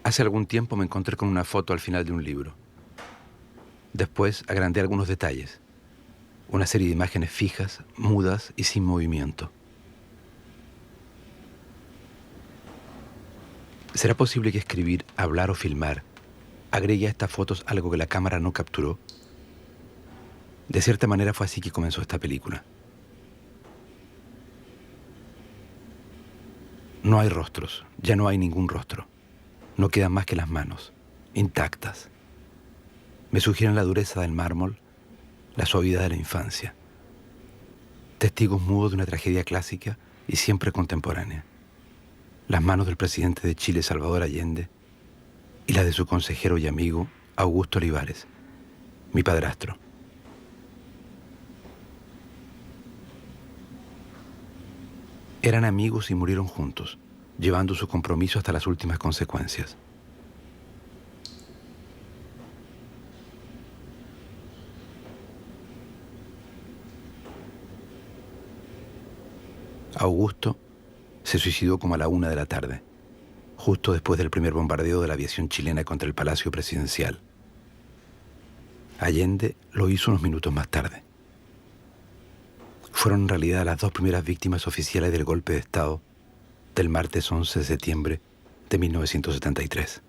Hace algún tiempo me encontré con una foto al final de un libro. Después agrandé algunos detalles. Una serie de imágenes fijas, mudas y sin movimiento. ¿Será posible que escribir, hablar o filmar agregue a estas fotos algo que la cámara no capturó? De cierta manera fue así que comenzó esta película. No hay rostros, ya no hay ningún rostro. No quedan más que las manos, intactas. Me sugieren la dureza del mármol, la suavidad de la infancia. Testigos mudos de una tragedia clásica y siempre contemporánea. Las manos del presidente de Chile, Salvador Allende, y las de su consejero y amigo, Augusto Olivares, mi padrastro. Eran amigos y murieron juntos, llevando su compromiso hasta las últimas consecuencias. Augusto se suicidó como a la 1 de la tarde, justo después del primer bombardeo de la aviación chilena contra el Palacio Presidencial. Allende lo hizo unos minutos más tarde. Fueron en realidad las dos primeras víctimas oficiales del golpe de Estado del martes 11 de septiembre de 1973.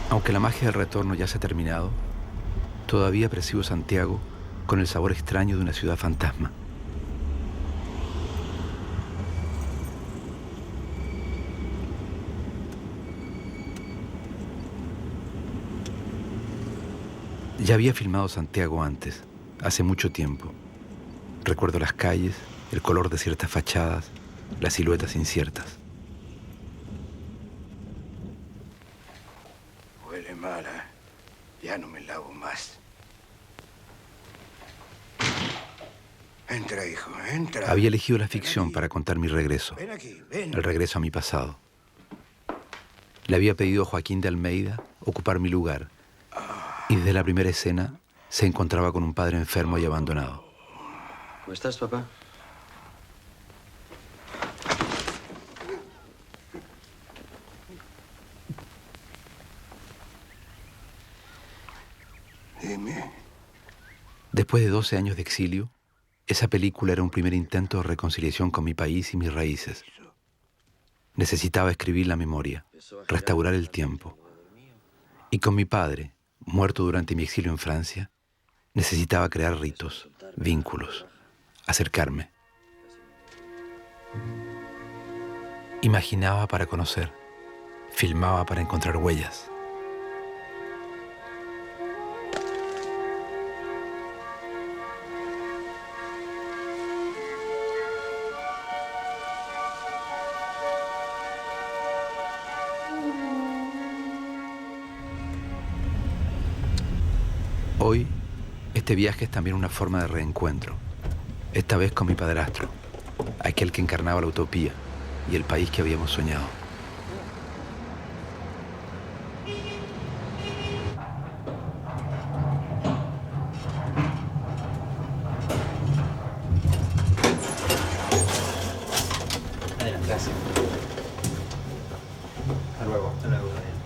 Aunque la magia del retorno ya se ha terminado, todavía percibo Santiago con el sabor extraño de una ciudad fantasma. Ya había filmado Santiago antes, hace mucho tiempo. Recuerdo las calles, el color de ciertas fachadas, las siluetas inciertas. Huele mal, ¿eh? Ya no me lavo más. Entra, hijo, entra. Había elegido la ficción para contar mi regreso, Ven aquí, ven. el regreso a mi pasado. Le había pedido a Joaquín de Almeida ocupar mi lugar, y desde la primera escena se encontraba con un padre enfermo y abandonado. ¿Cómo estás, papá? Dime. Después de 12 años de exilio, esa película era un primer intento de reconciliación con mi país y mis raíces. Necesitaba escribir la memoria, restaurar el tiempo. Y con mi padre, muerto durante mi exilio en Francia, necesitaba crear ritos, vínculos, acercarme. Imaginaba para conocer, filmaba para encontrar huellas. Hoy, este viaje es también una forma de reencuentro, esta vez con mi padrastro, aquel que encarnaba la utopía y el país que habíamos soñado. Adelante, gracias. luego. Hasta luego, Brian.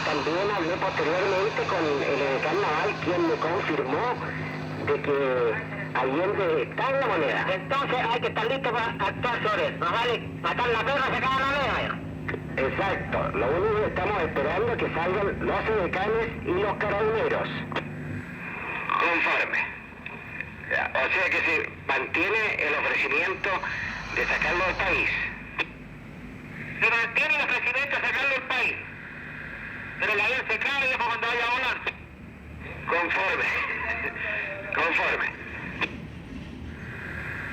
También hablé posteriormente con el edecán naval, quien me confirmó de que Allende está en la moneda. Entonces hay que estar listo para actuar sobre eso. No vale matar la perra, sacar la moneda. Exacto. Lo único que estamos esperando es que salgan los edecanes y los carabineros. Conforme. O sea que se mantiene el ofrecimiento de sacarlo del país. Se mantiene el ofrecimiento de sacarlo del país. Pero el avión se cae y después cuando vaya a volar. Conforme. Conforme.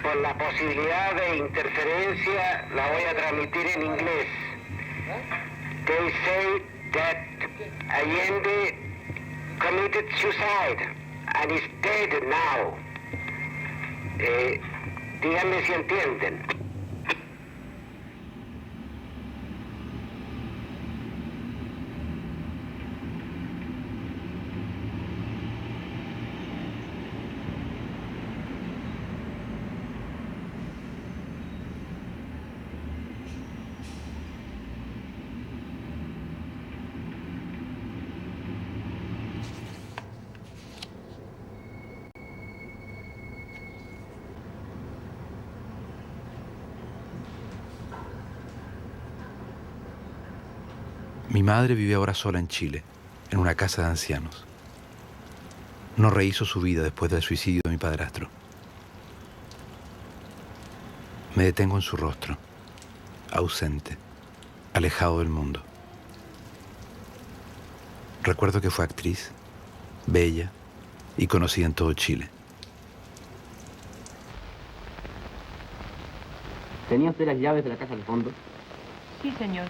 Por la posibilidad de interferencia la voy a transmitir en inglés. They say that Allende committed suicide and is dead now. Díganme si entienden. Mi madre vive ahora sola en Chile, en una casa de ancianos. No rehizo su vida después del suicidio de mi padrastro. Me detengo en su rostro, ausente, alejado del mundo. Recuerdo que fue actriz, bella y conocida en todo Chile. ¿Tenía usted las llaves de la casa al fondo? Sí, señor.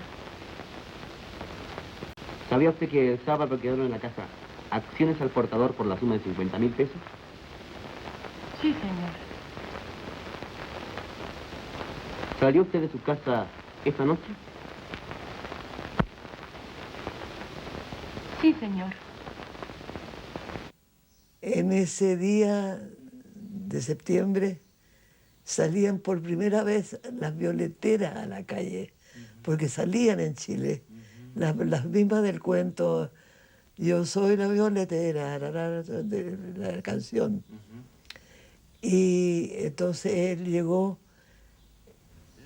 ¿Sabía usted que el sábado quedaron en la casa acciones al portador por la suma de 50.000 pesos? Sí, señor. ¿Salió usted de su casa esta noche? Sí, señor. En ese día de septiembre salían por primera vez las violeteras a la calle, porque salían en Chile. Las mismas del cuento, yo soy la violetera, de la canción. Y entonces él llegó,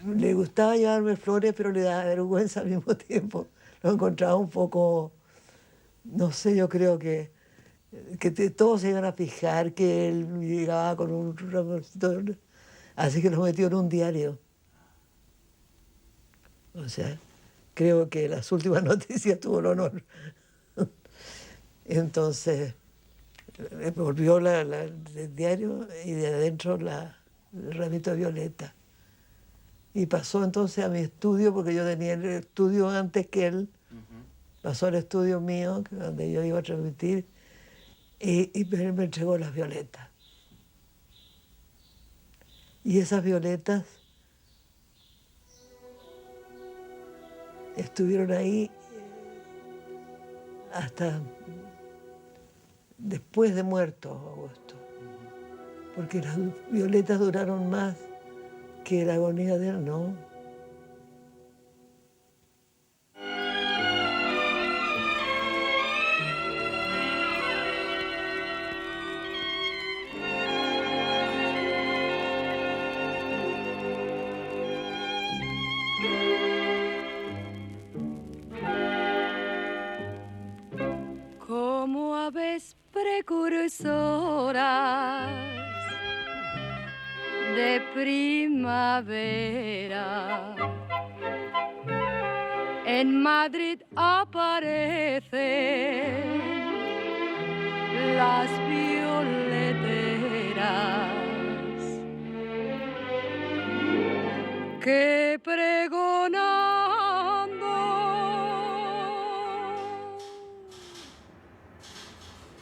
le gustaba llevarme flores, pero le daba vergüenza al mismo tiempo. Lo encontraba un poco, no sé, yo creo que todos se iban a fijar que él llegaba con un ramocito, así que lo metió en un diario. O sea, creo que las últimas noticias tuvo el honor. Entonces, me volvió el diario y de adentro el ramito de violeta. Y pasó entonces a mi estudio, porque yo tenía el estudio antes que él. Pasó al estudio mío, donde yo iba a transmitir, y él me entregó las violetas. Y esas violetas estuvieron ahí hasta después de muerto Augusto, porque las violetas duraron más que la agonía de él, ¿no? Como aves precursoras de primavera, en Madrid aparecen las violeteras que pregonando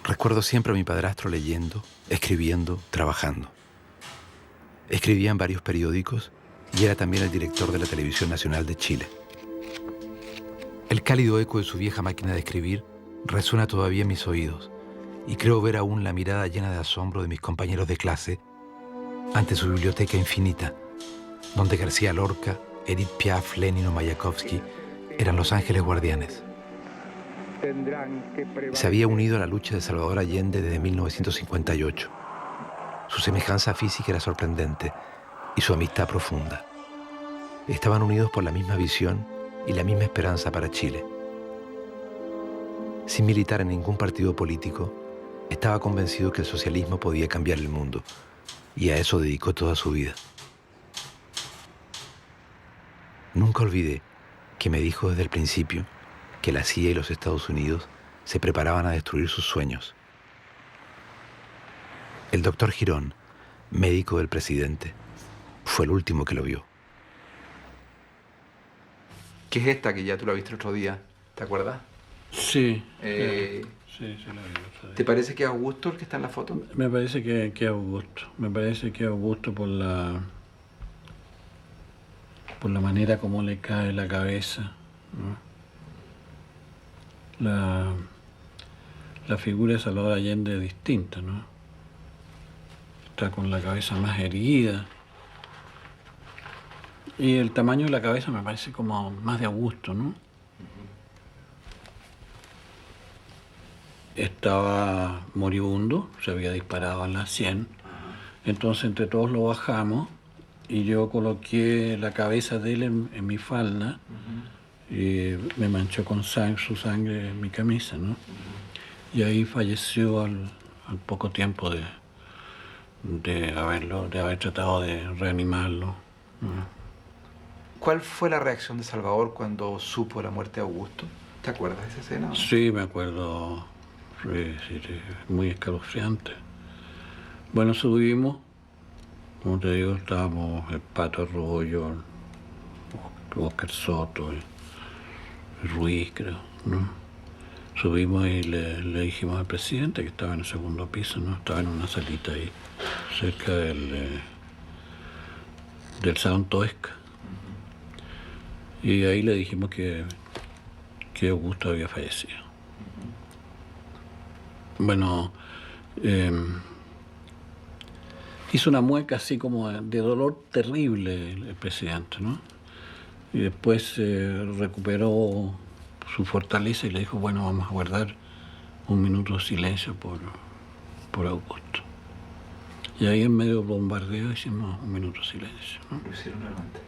Recuerdo siempre a mi padrastro leyendo, escribiendo, trabajando. Escribía en varios periódicos y era también el director de la Televisión Nacional de Chile. El cálido eco de su vieja máquina de escribir resuena todavía en mis oídos y creo ver aún la mirada llena de asombro de mis compañeros de clase ante su biblioteca infinita, donde García Lorca, Edith Piaf, Lenin o Mayakovsky eran los ángeles guardianes. Se había unido a la lucha de Salvador Allende desde 1958. Su semejanza física era sorprendente y su amistad profunda. Estaban unidos por la misma visión y la misma esperanza para Chile. Sin militar en ningún partido político, estaba convencido que el socialismo podía cambiar el mundo, y a eso dedicó toda su vida. Nunca olvidé que me dijo desde el principio que la CIA y los Estados Unidos se preparaban a destruir sus sueños. El doctor Girón, médico del presidente, fue el último que lo vio. ¿Qué es esta que ya tú la viste el otro día? ¿Te acuerdas? Sí. Sí, la vi el otro día. ¿Te parece que es Augusto el que está en la foto? Me parece que es Augusto. Me parece que es Augusto por la manera como le cae la cabeza, ¿no? La figura de Salvador Allende es distinta, ¿no? Está con la cabeza más erguida. Y el tamaño de la cabeza me parece como más de Augusto, ¿no? Estaba moribundo, se había disparado a las 100. Entonces entre todos lo bajamos y yo coloqué la cabeza de él en mi falda y me manchó con su sangre en mi camisa, ¿no? Y ahí falleció al poco tiempo de haber tratado de reanimarlo, ¿no? ¿Cuál fue la reacción de Salvador cuando supo la muerte de Augusto? ¿Te acuerdas de esa escena? Sí, me acuerdo. Sí, muy escalofriante. Bueno, subimos, como te digo, estábamos el Pato Arroyo, Oscar Soto, el Ruiz, creo, ¿no? Subimos y le dijimos al presidente que estaba en el segundo piso, ¿no? Estaba en una salita ahí, cerca del Salón Toesca. Y ahí le dijimos que Augusto había fallecido. Bueno, hizo una mueca así como de dolor terrible el presidente, ¿no? Y después recuperó su fortaleza y le dijo, bueno, vamos a guardar un minuto de silencio por Augusto. Y ahí en medio del bombardeo hicimos un minuto de silencio, ¿no? Lo hicieron realmente.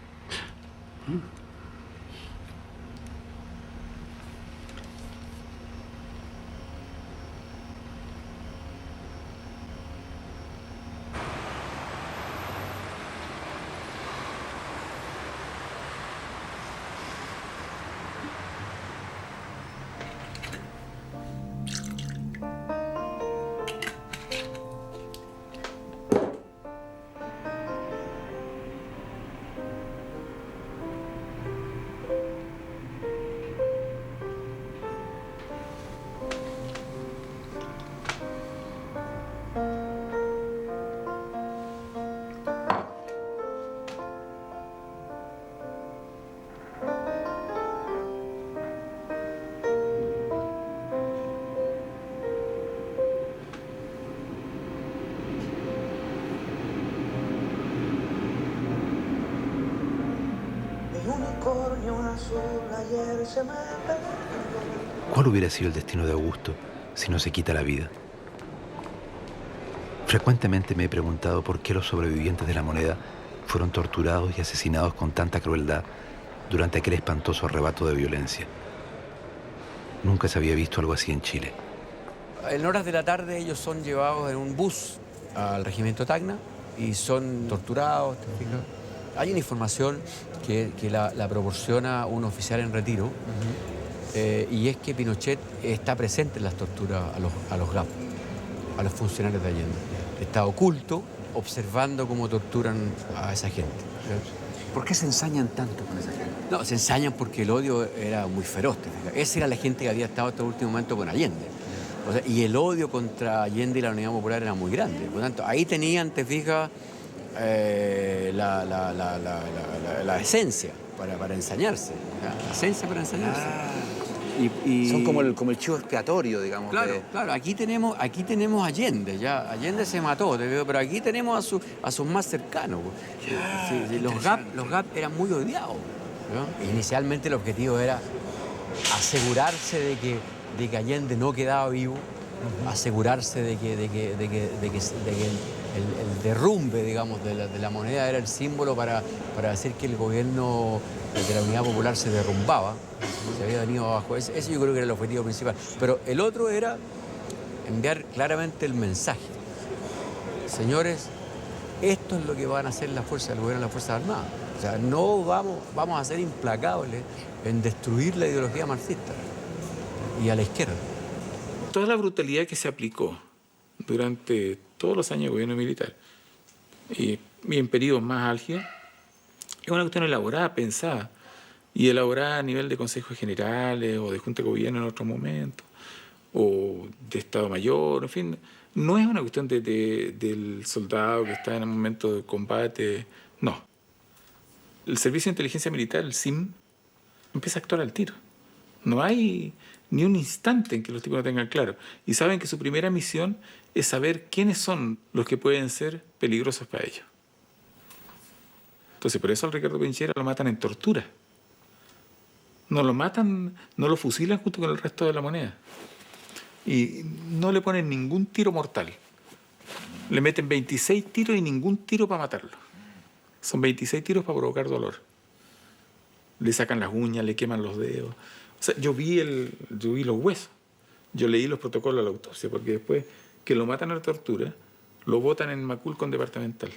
¿Cuál hubiera sido el destino de Augusto si no se quita la vida? Frecuentemente me he preguntado por qué los sobrevivientes de la moneda fueron torturados y asesinados con tanta crueldad durante aquel espantoso arrebato de violencia. Nunca se había visto algo así en Chile. En horas de la tarde ellos son llevados en un bus al regimiento Tacna y son torturados, ¿te fijas? Hay una información que la proporciona un oficial en retiro, y es que Pinochet está presente en las torturas a los GAP, a los funcionarios de Allende. Está oculto, observando cómo torturan a esa gente. ¿Por qué se ensañan tanto con esa gente? No, se ensañan porque el odio era muy feroz, ¿te fijas? Esa era la gente que había estado hasta el último momento con Allende. O sea, y el odio contra Allende y la Unidad Popular era muy grande. Por lo tanto, ahí tenían, te fijas, la esencia para ensañarse. La esencia para ensañarse. Son como el chivo expiatorio, digamos. Claro, claro. Aquí tenemos Allende, ya. Allende se mató, pero aquí tenemos a sus más cercanos. Sí, los GAP eran muy odiados, ¿no? Inicialmente el objetivo era asegurarse de que Allende no quedaba vivo, asegurarse de que el derrumbe, digamos, de la moneda era el símbolo para decir que el gobierno de la Unidad Popular se derrumbaba, se había venido abajo. Ese yo creo que era el objetivo principal. Pero el otro era enviar claramente el mensaje. Señores, esto es lo que van a hacer las fuerzas del gobierno y las Fuerzas Armadas. O sea, no vamos a ser implacables en destruir la ideología marxista y a la izquierda. Toda la brutalidad que se aplicó durante todos los años de gobierno militar y en periodos más álgidos es una cuestión elaborada, pensada y elaborada a nivel de consejos generales o de junta de gobierno en otro momento o de Estado Mayor, en fin. No es una cuestión del soldado que está en un momento de combate, no. El Servicio de Inteligencia Militar, el SIM, empieza a actuar al tiro. No hay ni un instante en que los tipos no tengan claro. Y saben que su primera misión es saber quiénes son los que pueden ser peligrosos para ellos. Entonces, por eso al Ricardo Pinchera lo matan en tortura. No lo matan, no lo fusilan junto con el resto de la moneda. Y no le ponen ningún tiro mortal. Le meten 26 tiros y ningún tiro para matarlo. Son 26 tiros para provocar dolor. Le sacan las uñas, le queman los dedos. O sea, yo vi los huesos. Yo leí los protocolos de la autopsia, porque después que lo matan a la tortura, lo botan en Macul con departamental.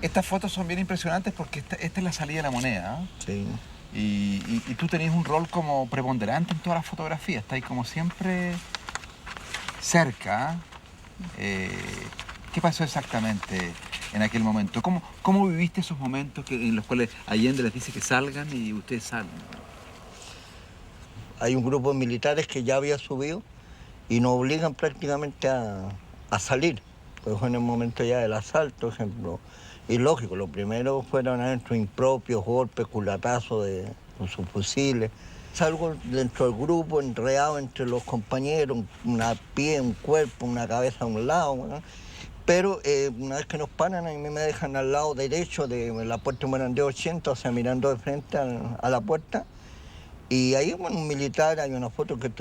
Estas fotos son bien impresionantes porque esta es la salida de la moneda, ¿eh? Sí. Y tú tenés un rol como preponderante en todas las fotografías. Estás como siempre cerca. ¿Qué pasó exactamente en aquel momento? ¿Cómo viviste esos momentos en los cuales Allende les dice que salgan y ustedes salen? Hay un grupo de militares que ya había subido y nos obligan prácticamente a salir. Pues fue en el momento ya del asalto, por ejemplo. Y lógico, lo primero fueron adentro impropios, golpes, culatazos con sus fusiles. Salgo dentro del grupo, enredado entre los compañeros, un pie, un cuerpo, una cabeza a un lado, ¿no? Pero una vez que nos paran, a mí me dejan al lado derecho de la puerta de Morandé 80, o sea, mirando de frente a la puerta. Y ahí, bueno, un militar, hay una foto que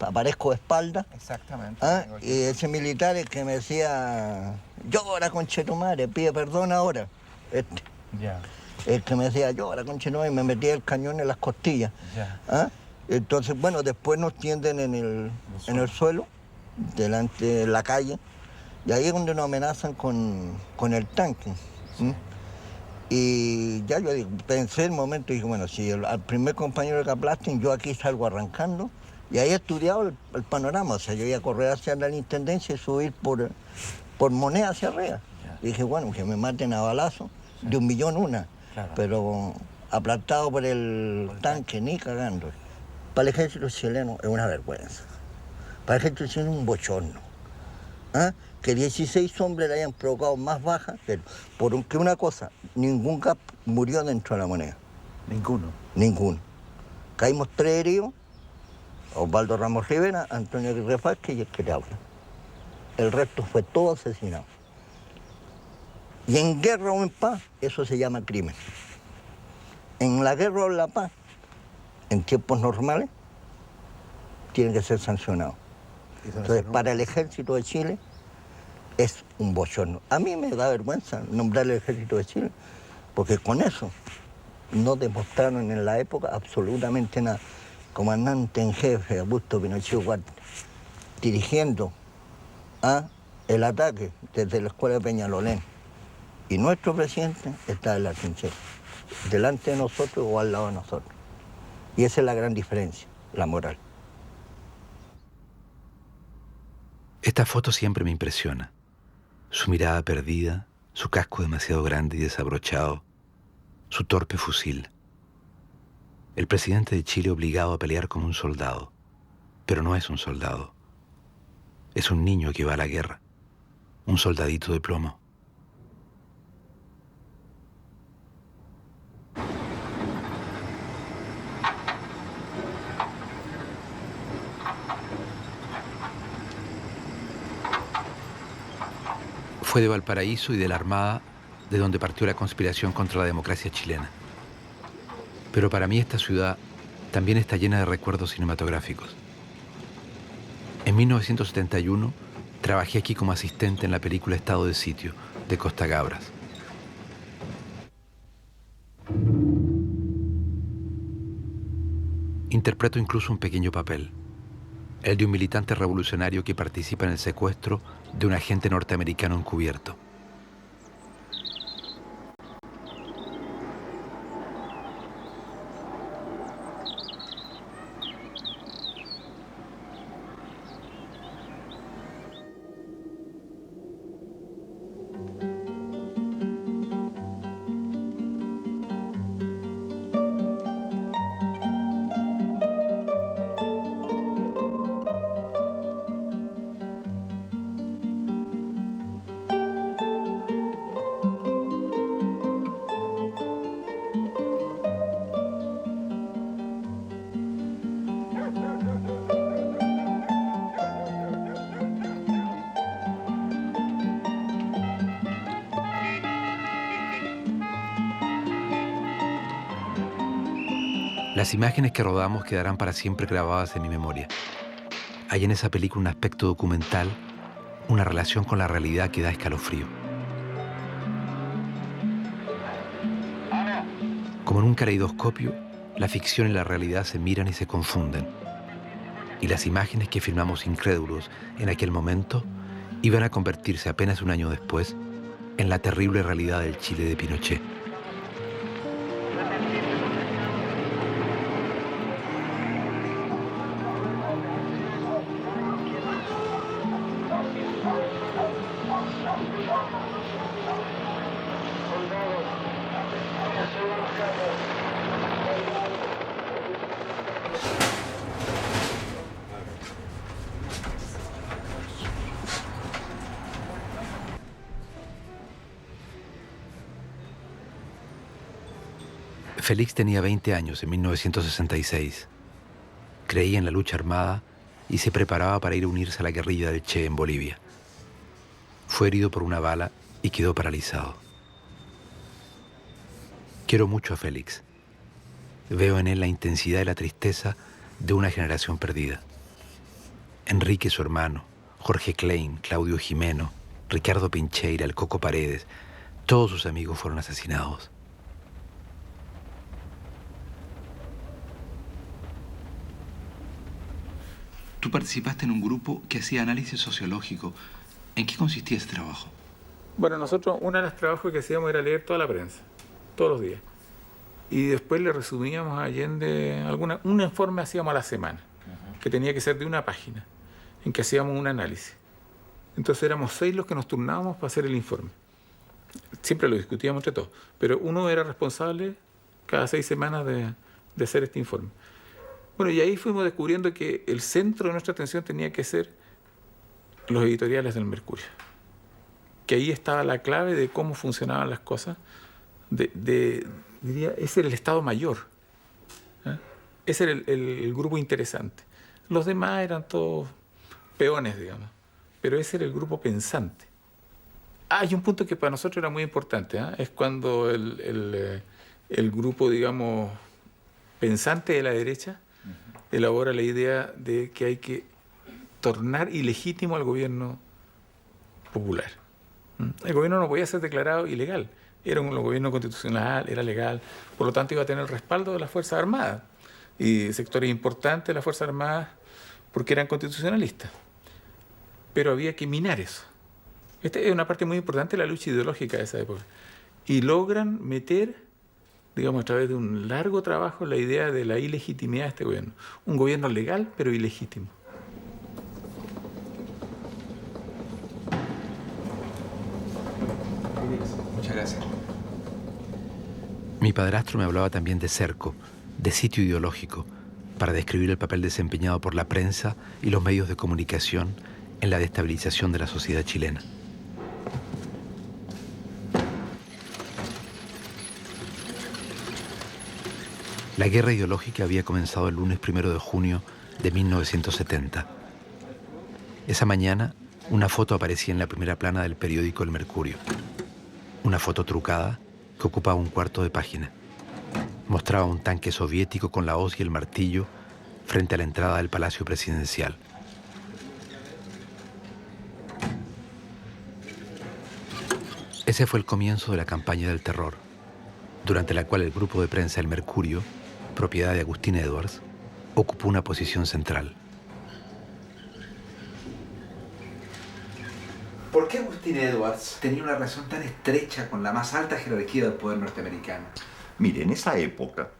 aparezco de espalda. Exactamente. ¿Ah? Y ese militar es que me decía, llora, conchetumare, pide perdón ahora. Ya. El que me decía, llora, conchetumare, y me metía el cañón en las costillas. Ya. ¿Ah? Entonces, bueno, después nos tienden en el suelo, delante de la calle, y ahí es donde nos amenazan con el tanque. ¿Sí? Y ya yo pensé en el momento y dije, bueno, si al primer compañero que aplasten, yo aquí salgo arrancando. Y ahí he estudiado el panorama, o sea, yo iba a correr hacia la intendencia y subir por moneda hacia arriba. Y dije, bueno, que me maten a balazo, de 1.000.000 claro. Pero aplastado por el tanque, ni cagando. Para el ejército chileno es una vergüenza. Para el ejército chileno es un bochorno. ¿Ah? Que 16 hombres le hayan provocado más bajas, pero porque una cosa, ningún GAP murió dentro de la moneda. Ninguno. Caímos 3 heridos, Osvaldo Ramos Rivera, Antonio Aguirre Vázquez y el que le habla. El resto fue todo asesinado. Y en guerra o en paz, eso se llama crimen. En la guerra o en la paz, en tiempos normales, tiene que ser sancionado. Entonces, para el ejército de Chile, es un bochorno. A mí me da vergüenza nombrar el ejército de Chile, porque con eso no demostraron en la época absolutamente nada. Comandante en jefe, Augusto Pinochet Ugarte, dirigiendo el ataque desde la escuela de Peñalolén. Y nuestro presidente está en la trinchera, delante de nosotros o al lado de nosotros. Y esa es la gran diferencia, la moral. Esta foto siempre me impresiona. Su mirada perdida, su casco demasiado grande y desabrochado, su torpe fusil. El presidente de Chile obligado a pelear como un soldado, pero no es un soldado. Es un niño que va a la guerra, un soldadito de plomo. Fue de Valparaíso y de la Armada de donde partió la conspiración contra la democracia chilena. Pero para mí esta ciudad también está llena de recuerdos cinematográficos. En 1971 trabajé aquí como asistente en la película Estado de Sitio, de Costa Gabras. Interpreto incluso un pequeño papel, el de un militante revolucionario que participa en el secuestro de un agente norteamericano encubierto. Las imágenes que rodamos quedarán para siempre grabadas en mi memoria. Hay en esa película un aspecto documental, una relación con la realidad que da escalofrío. Como en un caleidoscopio, la ficción y la realidad se miran y se confunden. Y las imágenes que filmamos incrédulos en aquel momento iban a convertirse apenas un año después en la terrible realidad del Chile de Pinochet. Félix tenía 20 años en 1966. Creía en la lucha armada y se preparaba para ir a unirse a la guerrilla del Che en Bolivia. Fue herido por una bala y quedó paralizado. Quiero mucho a Félix. Veo en él la intensidad y la tristeza de una generación perdida. Enrique, su hermano, Jorge Klein, Claudio Jimeno, Ricardo Pincheira, el Coco Paredes, todos sus amigos fueron asesinados. Tú participaste en un grupo que hacía análisis sociológico. ¿En qué consistía ese trabajo? Bueno, nosotros, uno de los trabajos que hacíamos era leer toda la prensa, todos los días. Y después le resumíamos a Allende un informe hacíamos a la semana, que tenía que ser de una página, en que hacíamos un análisis. Entonces éramos 6 los que nos turnábamos para hacer el informe. Siempre lo discutíamos entre todos, pero uno era responsable cada 6 semanas de hacer este informe. Bueno, y ahí fuimos descubriendo que el centro de nuestra atención tenía que ser los editoriales del Mercurio. Que ahí estaba la clave de cómo funcionaban las cosas. Diría, ese era el Estado Mayor. Ese era el grupo interesante. Los demás eran todos peones, digamos. Pero ese era el grupo pensante. Hay un punto que para nosotros era muy importante. Es cuando el grupo, digamos, pensante de la derecha elabora la idea de que hay que tornar ilegítimo al gobierno popular. El gobierno no podía ser declarado ilegal. Era un gobierno constitucional, era legal, por lo tanto iba a tener el respaldo de las Fuerzas Armadas y sectores importantes de las Fuerzas Armadas porque eran constitucionalistas. Pero había que minar eso. Esta es una parte muy importante de la lucha ideológica de esa época. Y logran meter, digamos, a través de un largo trabajo, la idea de la ilegitimidad de este gobierno. Un gobierno legal, pero ilegítimo. Muchas gracias. Mi padrastro me hablaba también de cerco, de sitio ideológico, para describir el papel desempeñado por la prensa y los medios de comunicación en la destabilización de la sociedad chilena. La guerra ideológica había comenzado el lunes 1 de junio de 1970. Esa mañana Una foto aparecía en la primera plana del periódico El Mercurio. Una foto trucada que ocupaba un cuarto de página. Mostraba un tanque soviético con la hoz y el martillo frente a la entrada del Palacio Presidencial. Ese fue el comienzo de la campaña del terror, durante la cual el grupo de prensa El Mercurio, propiedad de Agustín Edwards, ocupó una posición central. ¿Por qué Agustín Edwards tenía una relación tan estrecha con la más alta jerarquía del poder norteamericano? Mire, en esa época,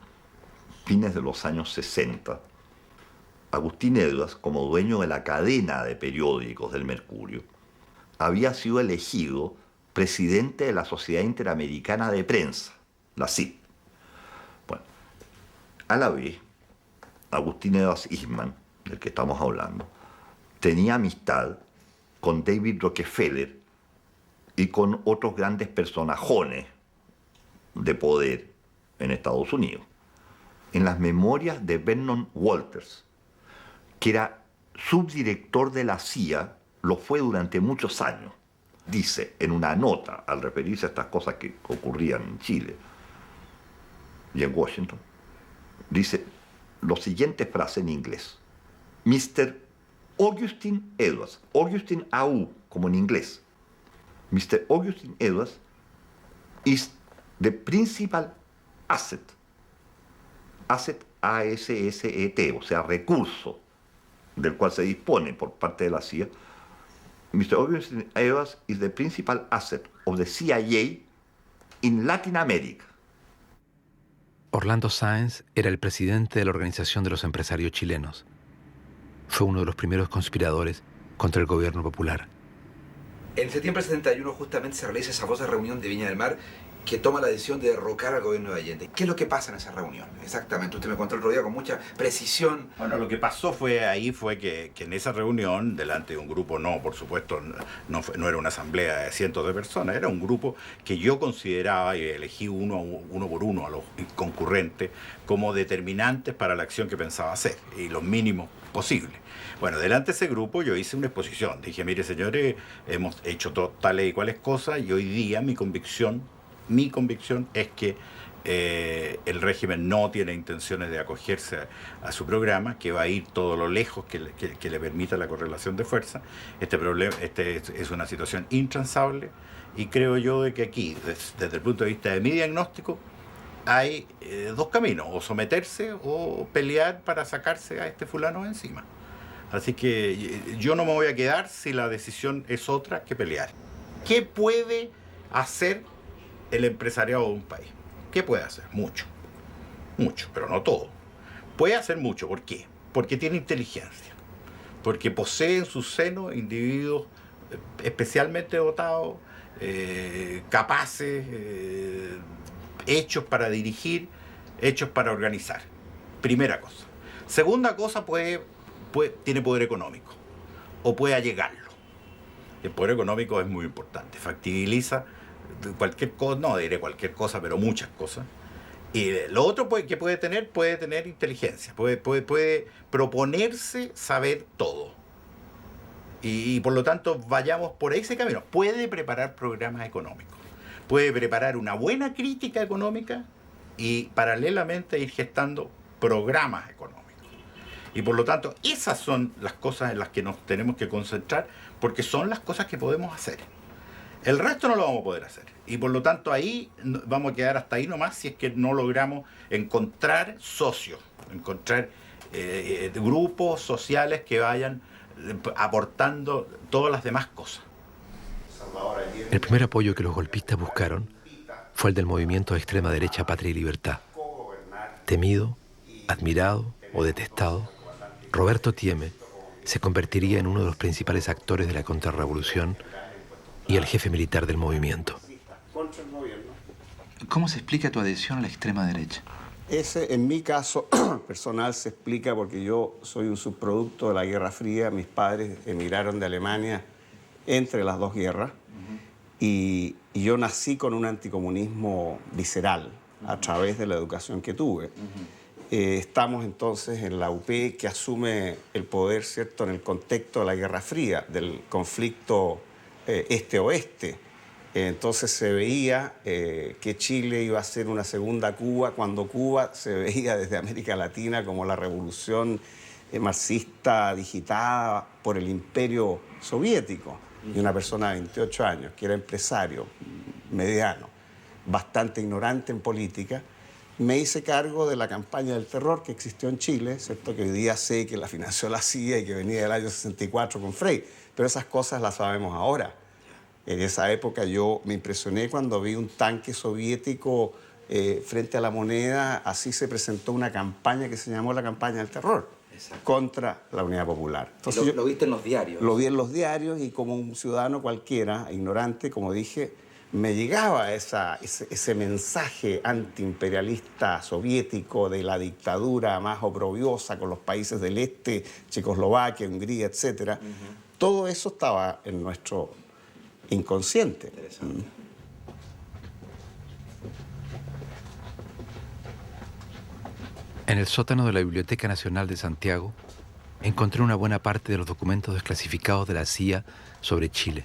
fines de los años 60, Agustín Edwards, como dueño de la cadena de periódicos del Mercurio, había sido elegido presidente de la Sociedad Interamericana de Prensa, la CIP. Bueno, a la vez, Agustín Edwards Eastman, del que estamos hablando, tenía amistad con David Rockefeller y con otros grandes personajones de poder en Estados Unidos. En las memorias de Vernon Walters, que era subdirector de la CIA, lo fue durante muchos años, dice en una nota al referirse a estas cosas que ocurrían en Chile y en Washington, dice la siguiente frase en inglés: Mr. Augustine Edwards, Augustine AU, como en inglés, Mr. Augustine Edwards is the principal asset, A-S-S-E-T, o sea, recurso del cual se dispone por parte de la CIA. Mr. Augustine Edwards is the principal asset of the CIA in Latin America. Orlando Sáenz era el presidente de la Organización de los Empresarios Chilenos. Fue uno de los primeros conspiradores contra el gobierno popular. En septiembre del 71 justamente se realiza esa famosa reunión de Viña del Mar que toma la decisión de derrocar al gobierno de Allende. ¿Qué es lo que pasa en esa reunión? Exactamente, usted me contó el otro día con mucha precisión. Bueno, lo que pasó fue que en esa reunión, delante de un grupo, no, por supuesto, no era una asamblea de cientos de personas, era un grupo que yo consideraba, y elegí uno por uno a los concurrentes, como determinantes para la acción que pensaba hacer, y los mínimos posibles. Bueno, delante de ese grupo yo hice una exposición. Dije, mire señores, hemos hecho tales y cuales cosas, y hoy día mi convicción es que el régimen no tiene intenciones de acogerse a su programa, que va a ir todo lo lejos que le permita la correlación de fuerza. Este es una situación intransable, y creo yo de que aquí, desde el punto de vista de mi diagnóstico, hay dos caminos: o someterse o pelear para sacarse a este fulano de encima. Así que yo no me voy a quedar si la decisión es otra que pelear. ¿Qué puede hacer el empresariado de un país? ¿Qué puede hacer? Mucho, pero no todo. Puede hacer mucho. ¿Por qué? Porque tiene inteligencia, porque posee en su seno individuos especialmente dotados, capaces, hechos para dirigir, hechos para organizar. Primera cosa. Segunda cosa, tiene poder económico, o puede allegarlo. El poder económico es muy importante, factibiliza cualquier cosa, no diré cualquier cosa, pero muchas cosas. Y lo otro que puede tener inteligencia, puede proponerse saber todo. Y por lo tanto vayamos por ese camino. Puede preparar programas económicos, puede preparar una buena crítica económica y paralelamente ir gestando programas económicos. Y por lo tanto esas son las cosas en las que nos tenemos que concentrar, porque son las cosas que podemos hacer. El resto no lo vamos a poder hacer. Y por lo tanto ahí vamos a quedar hasta ahí nomás si es que no logramos encontrar socios, encontrar grupos sociales que vayan aportando todas las demás cosas. El primer apoyo que los golpistas buscaron fue el del movimiento de extrema derecha Patria y Libertad. Temido, admirado o detestado, Roberto Thieme se convertiría en uno de los principales actores de la contrarrevolución y el jefe militar del movimiento. ¿Cómo se explica tu adhesión a la extrema derecha? Ese, en mi caso personal, se explica porque yo soy un subproducto de la Guerra Fría. Mis padres emigraron de Alemania entre las dos guerras, y yo nací con un anticomunismo visceral a través de la educación que tuve. Estamos entonces en la UP que asume el poder, ¿cierto?, en el contexto de la Guerra Fría, del conflicto este-oeste. Entonces se veía que Chile iba a ser una segunda Cuba, cuando Cuba se veía desde América Latina como la revolución marxista digitada por el imperio soviético. Y una persona de 28 años, que era empresario mediano, bastante ignorante en política, me hice cargo de la campaña del terror que existió en Chile, ¿cierto?, que hoy día sé que la financió la CIA y que venía del año 64 con Frey, pero esas cosas las sabemos ahora. En esa época yo me impresioné cuando vi un tanque soviético frente a la Moneda. Así se presentó una campaña que se llamó la campaña del terror. Exacto. Contra la Unidad Popular. Entonces, ¿Lo viste en los diarios? Lo vi en los diarios y como un ciudadano cualquiera, ignorante, como dije, me llegaba ese mensaje antiimperialista soviético de la dictadura más oprobiosa con los países del este, Checoslovaquia, Hungría, etc. Todo eso estaba en nuestro inconsciente. En el sótano de la Biblioteca Nacional de Santiago encontré una buena parte de los documentos desclasificados de la CIA sobre Chile.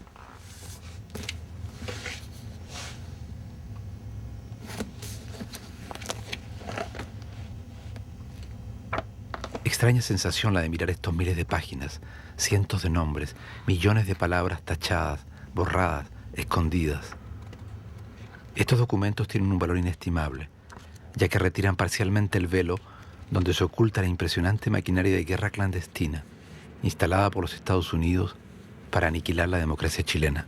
Extraña sensación la de mirar estos miles de páginas, cientos de nombres, millones de palabras tachadas, borradas, escondidas. Estos documentos tienen un valor inestimable, ya que retiran parcialmente el velo donde se oculta la impresionante maquinaria de guerra clandestina instalada por los Estados Unidos para aniquilar la democracia chilena.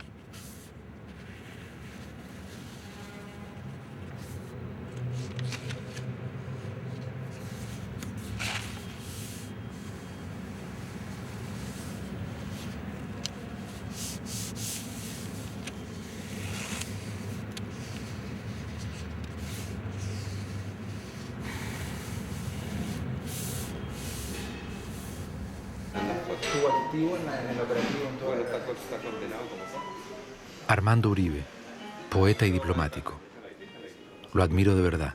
Armando Uribe, poeta y diplomático. Lo admiro de verdad.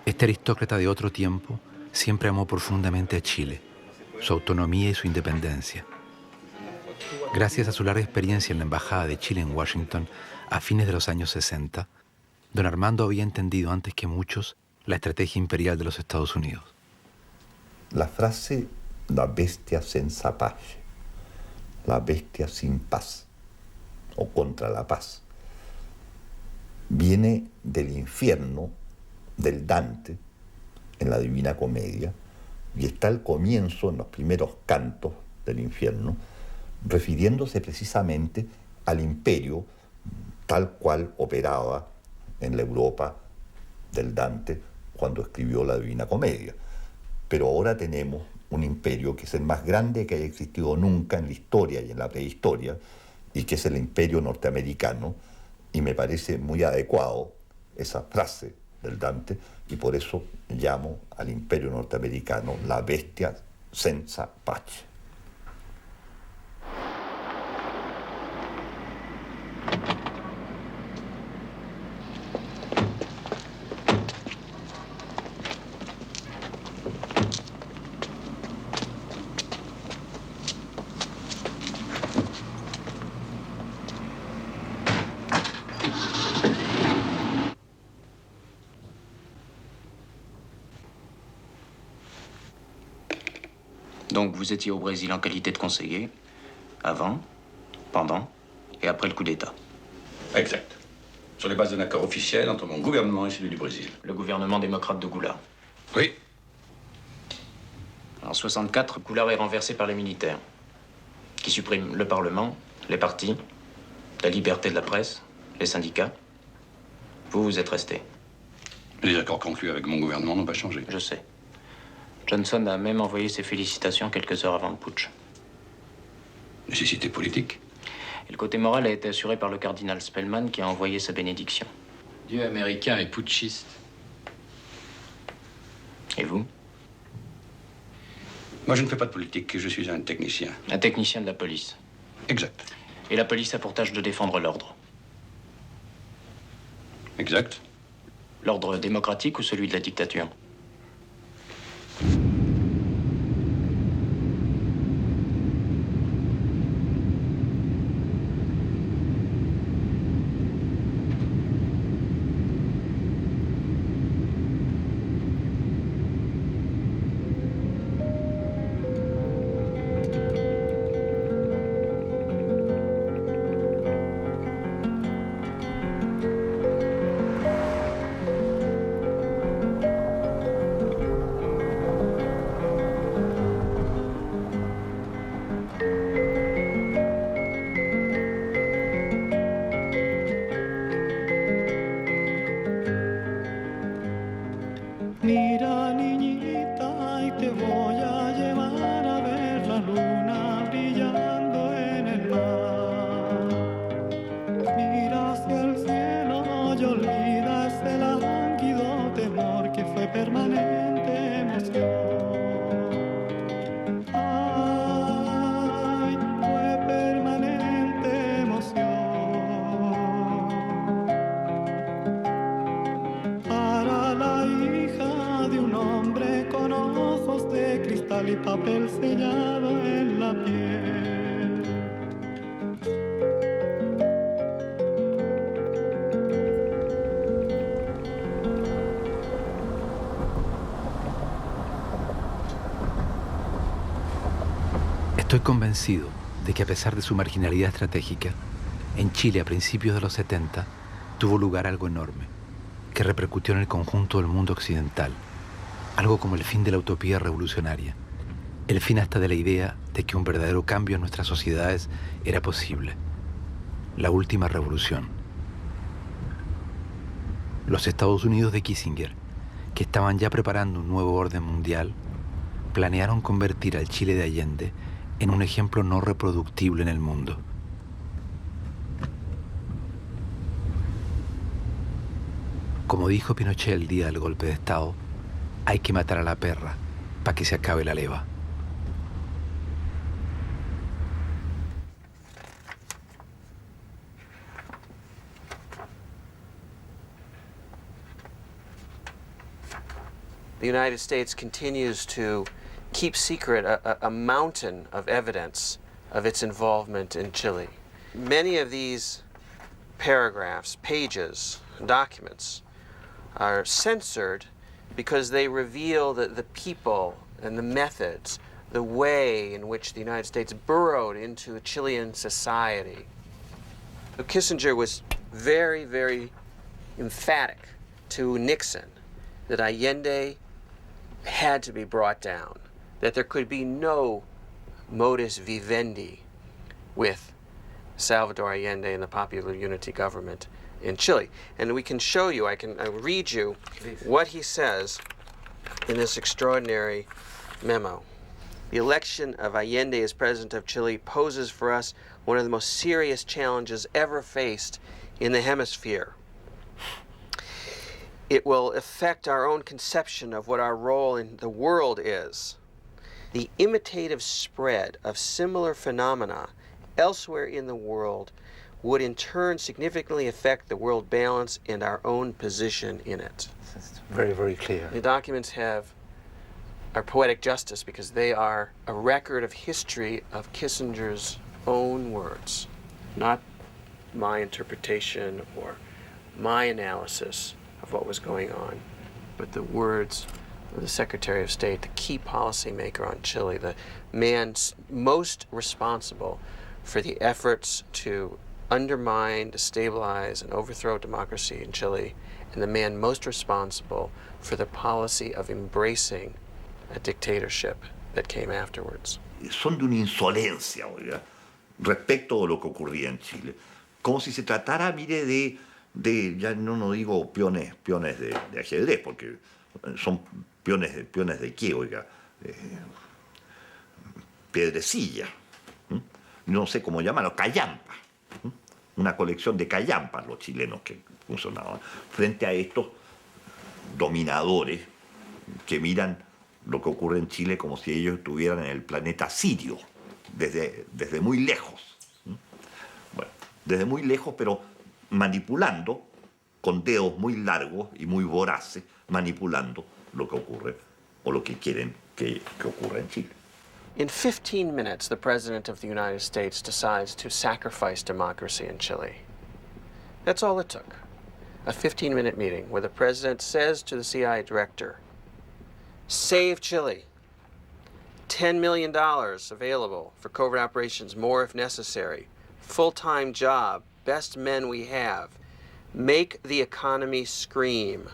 Este aristócrata de otro tiempo siempre amó profundamente a Chile, su autonomía y su independencia. Gracias a su larga experiencia en la Embajada de Chile en Washington a fines de los años 60, don Armando había entendido antes que muchos la estrategia imperial de los Estados Unidos. La frase "la bestia senza pace", la bestia sin paz o contra la paz, viene del infierno del Dante en la Divina Comedia y está al comienzo, en los primeros cantos del infierno, refiriéndose precisamente al imperio tal cual operaba en la Europa del Dante cuando escribió la Divina Comedia. Pero ahora tenemos un imperio que es el más grande que haya existido nunca en la historia y en la prehistoria, y que es el imperio norteamericano, y me parece muy adecuado esa frase del Dante, y por eso llamo al imperio norteamericano la bestia senza pace. Donc vous étiez au Brésil en qualité de conseiller, avant, pendant et après le coup d'État. Exact. Sur les bases d'un accord officiel entre mon gouvernement et celui du Brésil. Le gouvernement démocrate de Goulard. Oui. En 64, Goulard est renversé par les militaires, qui suppriment le Parlement, les partis, la liberté de la presse, les syndicats. Vous êtes resté. Les accords conclus avec mon gouvernement n'ont pas changé. Je sais. Johnson a même envoyé ses félicitations quelques heures avant le putsch. Nécessité politique. Et le côté moral a été assuré par le cardinal Spellman qui a envoyé sa bénédiction. Dieu américain est putschiste. Et vous? Moi, je ne fais pas de politique, je suis un technicien. Un technicien de la police. Exact. Et la police a pour tâche de défendre l'ordre. Exact. L'ordre démocratique ou celui de la dictature? permanente emoción. Ay, fue permanente emoción. Para la hija de un hombre con ojos de cristal y papel sellado en la piel. Estoy convencido de que a pesar de su marginalidad estratégica, en Chile a principios de los 70 tuvo lugar algo enorme, que repercutió en el conjunto del mundo occidental, algo como el fin de la utopía revolucionaria, el fin hasta de la idea de que un verdadero cambio en nuestras sociedades era posible, la última revolución. Los Estados Unidos de Kissinger, que estaban ya preparando un nuevo orden mundial, planearon convertir al Chile de Allende en un ejemplo no reproductible en el mundo. Como dijo Pinochet el día del golpe de Estado, hay que matar a la perra para que se acabe la leva. The United States continues to keep secret a mountain of evidence of its involvement in Chile. Many of these paragraphs, pages, documents are censored because they reveal the people and the methods, the way in which the United States burrowed into Chilean society. So Kissinger was very, very emphatic to Nixon that Allende had to be brought down, that there could be no modus vivendi with Salvador Allende and the Popular Unity government in Chile. And we can show you, I read you what he says in this extraordinary memo. The election of Allende as president of Chile poses for us one of the most serious challenges ever faced in the hemisphere. It will affect our own conception of what our role in the world is. The imitative spread of similar phenomena elsewhere in the world would in turn significantly affect the world balance and our own position in it. It's very, very clear. The documents are poetic justice because they are a record of history of Kissinger's own words, not my interpretation or my analysis of what was going on, but the words of the Secretary of State, the key policymaker on Chile, the man most responsible for the efforts to undermine, destabilize, and overthrow democracy in Chile, and the man most responsible for the policy of embracing a dictatorship that came afterwards. Son de una insolencia, oiga, respecto de lo que ocurría en Chile. Como si se tratara, mire, ya no digo peones de ajedrez, porque son peones de qué, oiga, piedrecilla, no sé cómo llamarlo, callampa, una colección de callampas los chilenos que funcionaban, frente a estos dominadores que miran lo que ocurre en Chile como si ellos estuvieran en el planeta Sirio, desde muy lejos. Bueno, desde muy lejos, pero manipulando, con dedos muy largos y muy voraces, manipulando lo que ocurre o lo que quieren que ocurra en Chile. In 15 minutes, the President of the United States decides to sacrifice democracy in Chile. That's all it took. A 15-minute meeting where the President says to the CIA director, save Chile. $10 million available for covert operations, more if necessary. Full-time job, best men we have. Make the economy scream.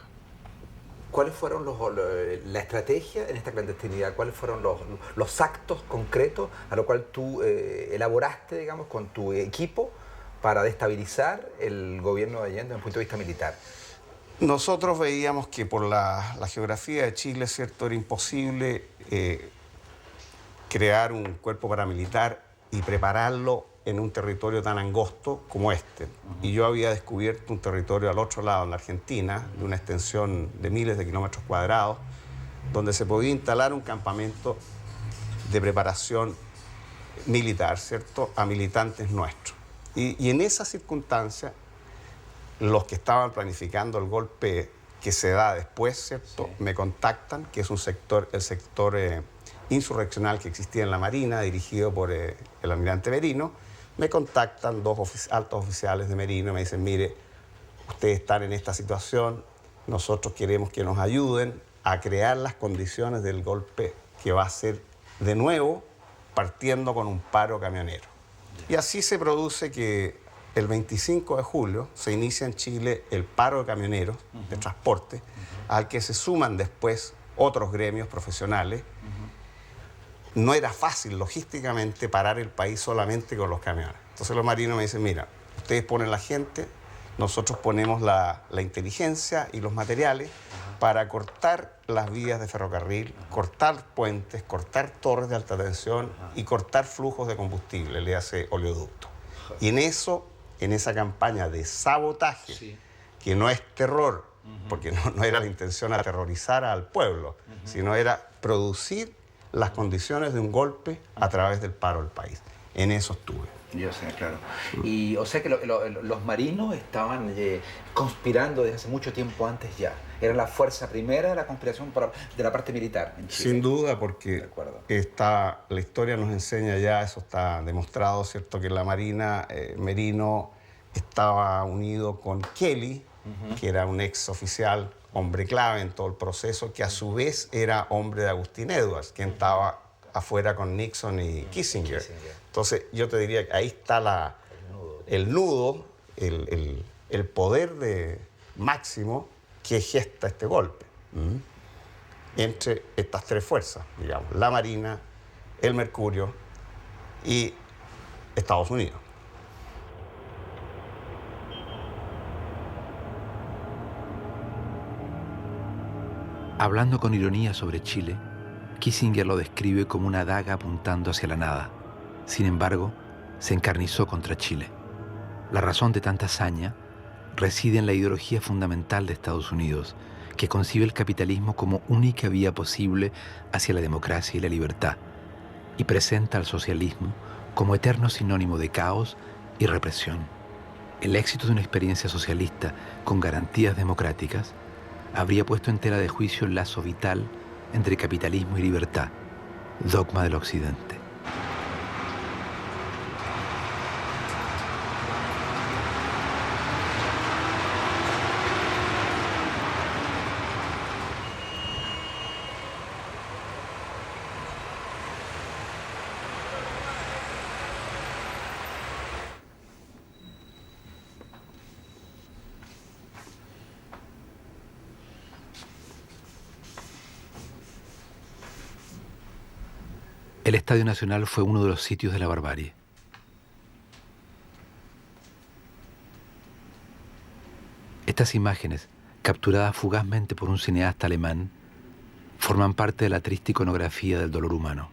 ¿Cuáles fueron la estrategia en esta clandestinidad? ¿Cuáles fueron los actos concretos a lo cual tú elaboraste, digamos, con tu equipo para destabilizar el gobierno de Allende desde el punto de vista militar? Nosotros veíamos que por la geografía de Chile, ¿cierto?, era imposible crear un cuerpo paramilitar y prepararlo en un territorio tan angosto como este. Y yo había descubierto un territorio al otro lado, en la Argentina, de una extensión de miles de kilómetros cuadrados, donde se podía instalar un campamento de preparación militar, ¿cierto?, a militantes nuestros. Y en esa circunstancia, los que estaban planificando el golpe que se da después, ¿cierto?, me contactan, que es un sector, el sector insurreccional que existía en la Marina, dirigido por el almirante Merino. Me contactan dos altos oficiales de Merino y me dicen, mire, ustedes están en esta situación, nosotros queremos que nos ayuden a crear las condiciones del golpe que va a ser de nuevo partiendo con un paro camionero. Y así se produce que el 25 de julio se inicia en Chile el paro de camioneros de transporte, al que se suman después otros gremios profesionales. No era fácil logísticamente parar el país solamente con los camiones. Entonces los marinos me dicen, mira, ustedes ponen la gente, nosotros ponemos la inteligencia y los materiales para cortar las vías de ferrocarril, cortar puentes, cortar torres de alta tensión y cortar flujos de combustible, le hace oleoducto. Y en esa campaña de sabotaje, que no es terror, porque no era la intención aterrorizar al pueblo, sino era producir las condiciones de un golpe a través del paro del país. En eso estuve. Yo sé, claro. Y o sea que los marinos estaban conspirando desde hace mucho tiempo antes ya. Era la fuerza primera de la conspiración de la parte militar en Chile. Sin duda, porque la historia nos enseña ya, eso está demostrado, ¿cierto?, que la Marina, Merino estaba unido con Kelly, que era un ex oficial, hombre clave en todo el proceso, que a su vez era hombre de Agustín Edwards, quien estaba afuera con Nixon y Kissinger. Entonces yo te diría que ahí está el nudo, el poder máximo que gesta este golpe entre estas tres fuerzas, digamos, la Marina, el Mercurio y Estados Unidos. Hablando con ironía sobre Chile, Kissinger lo describe como una daga apuntando hacia la nada. Sin embargo, se encarnizó contra Chile. La razón de tanta hazaña reside en la ideología fundamental de Estados Unidos, que concibe el capitalismo como única vía posible hacia la democracia y la libertad, y presenta al socialismo como eterno sinónimo de caos y represión. El éxito de una experiencia socialista con garantías democráticas habría puesto en tela de juicio el lazo vital entre capitalismo y libertad, dogma del Occidente. El Estadio Nacional fue uno de los sitios de la barbarie. Estas imágenes, capturadas fugazmente por un cineasta alemán, forman parte de la triste iconografía del dolor humano.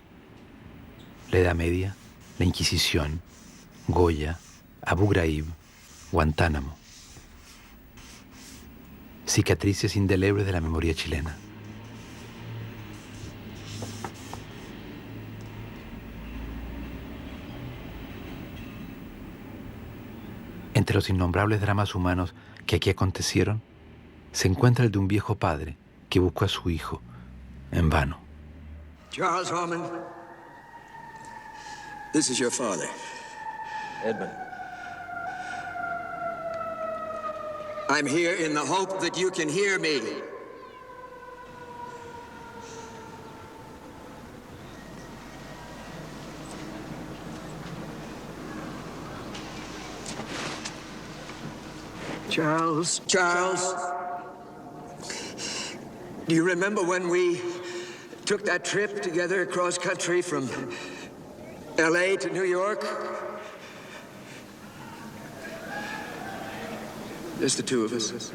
La Edad Media, la Inquisición, Goya, Abu Ghraib, Guantánamo. Cicatrices indelebles de la memoria chilena. Entre los innombrables dramas humanos que aquí acontecieron, se encuentra el de un viejo padre que buscó a su hijo, en vano. Charles Harmon, this is your father. Edmund. I'm here in the hope that you can hear me. Charles, do you remember when we took that trip together across country from LA to New York? Just the two of us.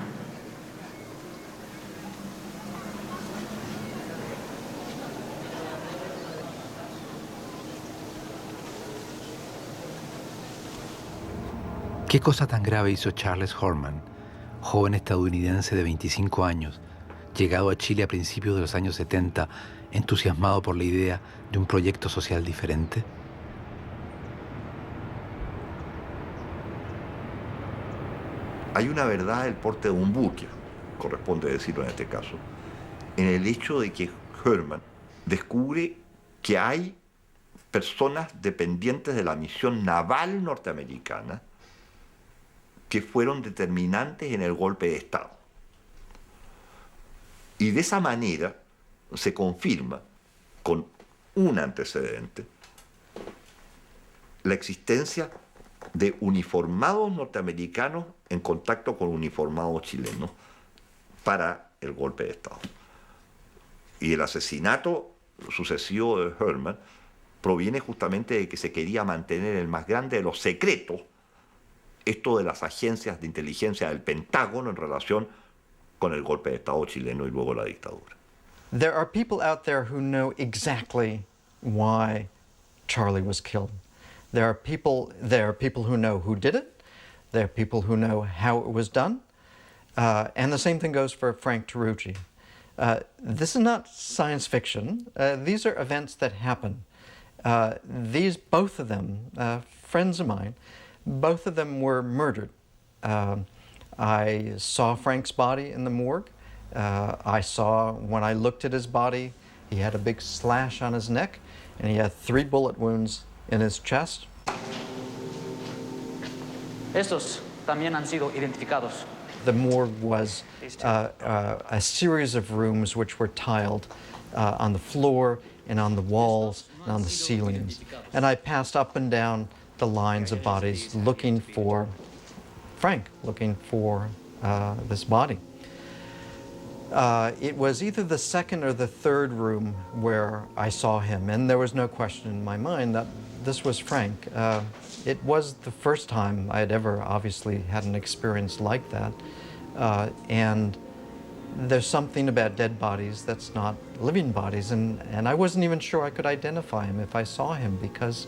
¿Qué cosa tan grave hizo Charles Horman, joven estadounidense de 25 años, llegado a Chile a principios de los años 70, entusiasmado por la idea de un proyecto social diferente? Hay una verdad del porte de un buque, corresponde decirlo en este caso, en el hecho de que Horman descubre que hay personas dependientes de la misión naval norteamericana que fueron determinantes en el golpe de Estado. Y de esa manera se confirma, con un antecedente, la existencia de uniformados norteamericanos en contacto con uniformados chilenos para el golpe de Estado. Y el asesinato sucesivo de Horman proviene justamente de que se quería mantener el más grande de los secretos esto de las agencias de inteligencia del Pentágono en relación con el golpe de Estado chileno y luego la dictadura. There are people out there who know exactly why Charlie was killed. There are people who know who did it. There are people who know how it was done. And the same thing goes for Frank Tarucci. This is not science fiction. These are events that happen. Both of them, friends of mine, both of them were murdered. I saw Frank's body in the morgue. I saw, when I looked at his body, he had a big slash on his neck, and he had 3 bullet wounds in his chest. Estos también han sido identificados. The morgue was a series of rooms which were tiled on the floor and on the walls and on the ceilings. And I passed up and down the lines of bodies looking for Frank, looking for this body. It was either the second or the third room where I saw him, and there was no question in my mind that this was Frank. It was the first time I had ever obviously had an experience like that, and there's something about dead bodies that's not living bodies, and I wasn't even sure I could identify him if I saw him, because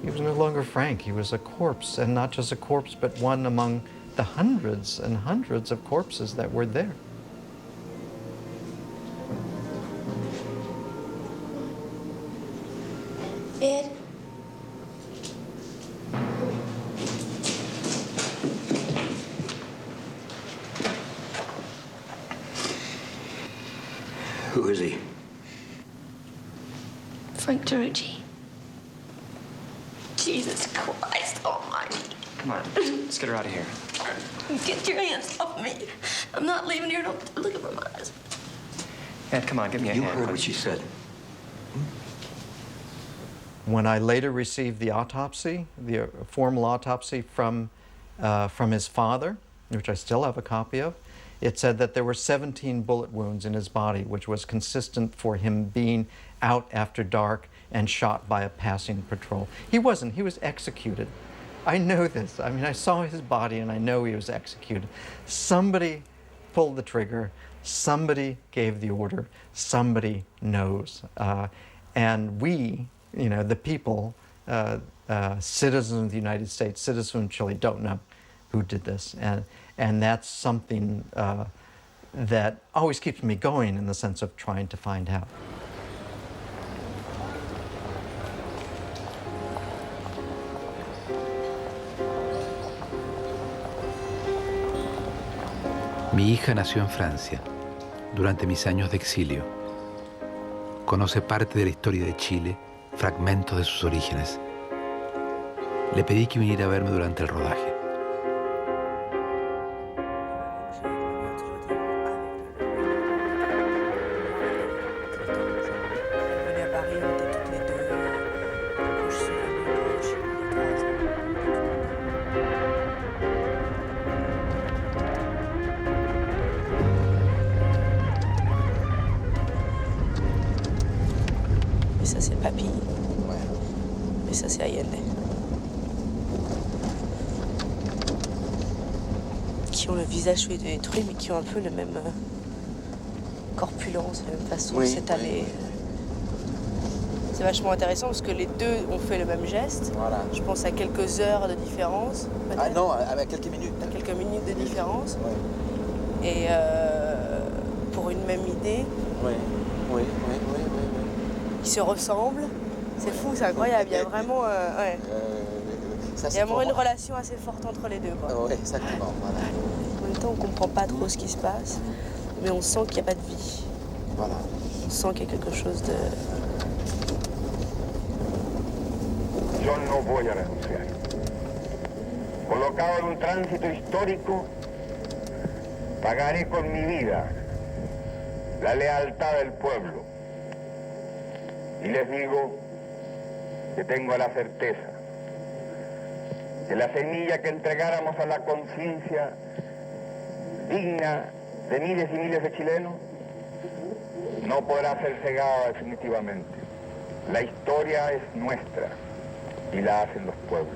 he was no longer Frank. He was a corpse, and not just a corpse, but one among the hundreds and hundreds of corpses that were there. Ed? Who is he? Frank Tarucci. Jesus Christ almighty. Come on, let's get her out of here. Get your hands off me. I'm not leaving here. Don't look at my eyes. Ed, come on, give me a hand. You heard what she said. When I later received the autopsy, the formal autopsy from his father, which I still have a copy of, it said that there were 17 bullet wounds in his body, which was consistent for him being out after dark and shot by a passing patrol. He wasn't, he was executed. I know this. I mean, I saw his body and I know he was executed. Somebody pulled the trigger, somebody gave the order, somebody knows. And we, you know, the people, citizens of the United States, citizens of Chile, don't know who did this. And that's something that always keeps me going in the sense of trying to find out. Mi hija nació en Francia durante mis años de exilio. Conoce parte de la historia de Chile, fragmentos de sus orígenes. Le pedí que viniera a verme durante el rodaje. Et ça, c'est Papy. Et ça, c'est Allende. Qui ont le visage détruit, mais qui ont un peu le même corpulence, la même façon de s'étaler. C'est vachement intéressant parce que les deux ont fait le même geste. Voilà. Je pense à quelques heures de différence. Ah non, à quelques minutes. À quelques minutes de différence. Oui. Et pour une même idée. Oui. Qui se ressemblent. C'est fou, c'est incroyable. Il y a vraiment, Ça, il y a vraiment une relation assez forte entre les deux. Oui, exactement. Voilà. En même temps, on ne comprend pas trop ce qui se passe, mais on sent qu'il n'y a pas de vie. Voilà. On sent qu'il y a quelque chose de... Yo no voy a renunciar. Colocado en un tránsito histórico, pagaré con mi vida la lealtad del pueblo. Y les digo que tengo la certeza que la semilla que entregáramos a la conciencia digna de miles y miles de chilenos no podrá ser cegada definitivamente. La historia es nuestra y la hacen los pueblos.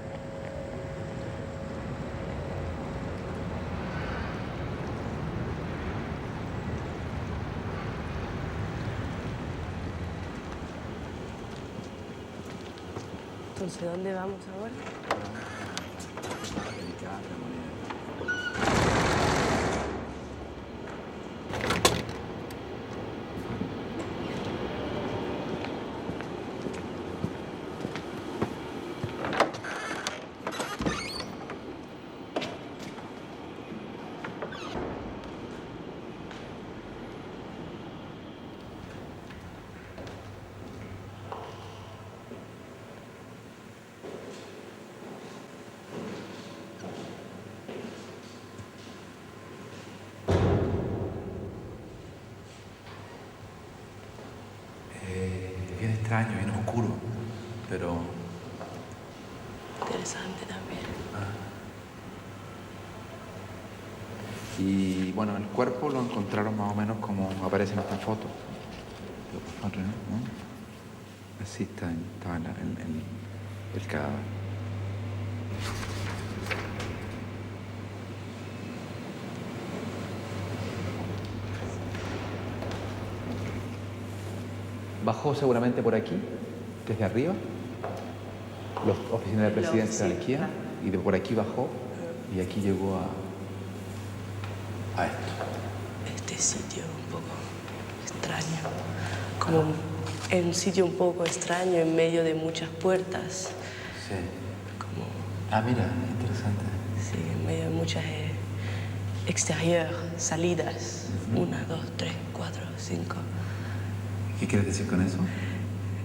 Entonces, ¿dónde vamos ahora? Bien extraño, bien oscuro, pero... Interesante también. Y bueno, el cuerpo lo encontraron más o menos como aparece en esta foto. ¿No? Así estaba en el cadáver. Bajó seguramente por aquí, desde arriba, las oficinas de presidencia de Arquía, y de por aquí bajó y aquí llegó a esto. Este sitio un poco extraño, como en un sitio un poco extraño en medio de muchas puertas. Sí. Ah, mira, interesante. Sí, en medio de muchas exterior, salidas. 1, 2, 3, 4, 5. ¿Qué quieres decir con eso?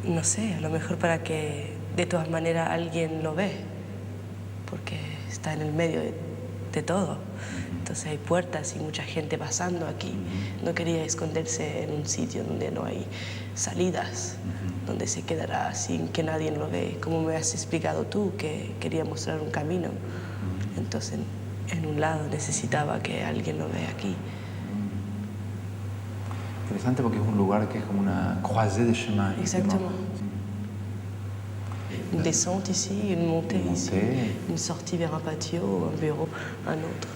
No sé, a lo mejor para que de todas maneras alguien lo ve, porque está en el medio de todo. Entonces hay puertas y mucha gente pasando aquí. No quería esconderse en un sitio donde no hay salidas, donde se quedará sin que nadie lo ve. Como me has explicado tú, que quería mostrar un camino. Entonces, en un lado necesitaba que alguien lo vea aquí. Interesante porque es un lugar que es como una croisée de chemin. Exactement. Une descente ici, une montée ici, une sortie vers un patio, un bureau, un autre.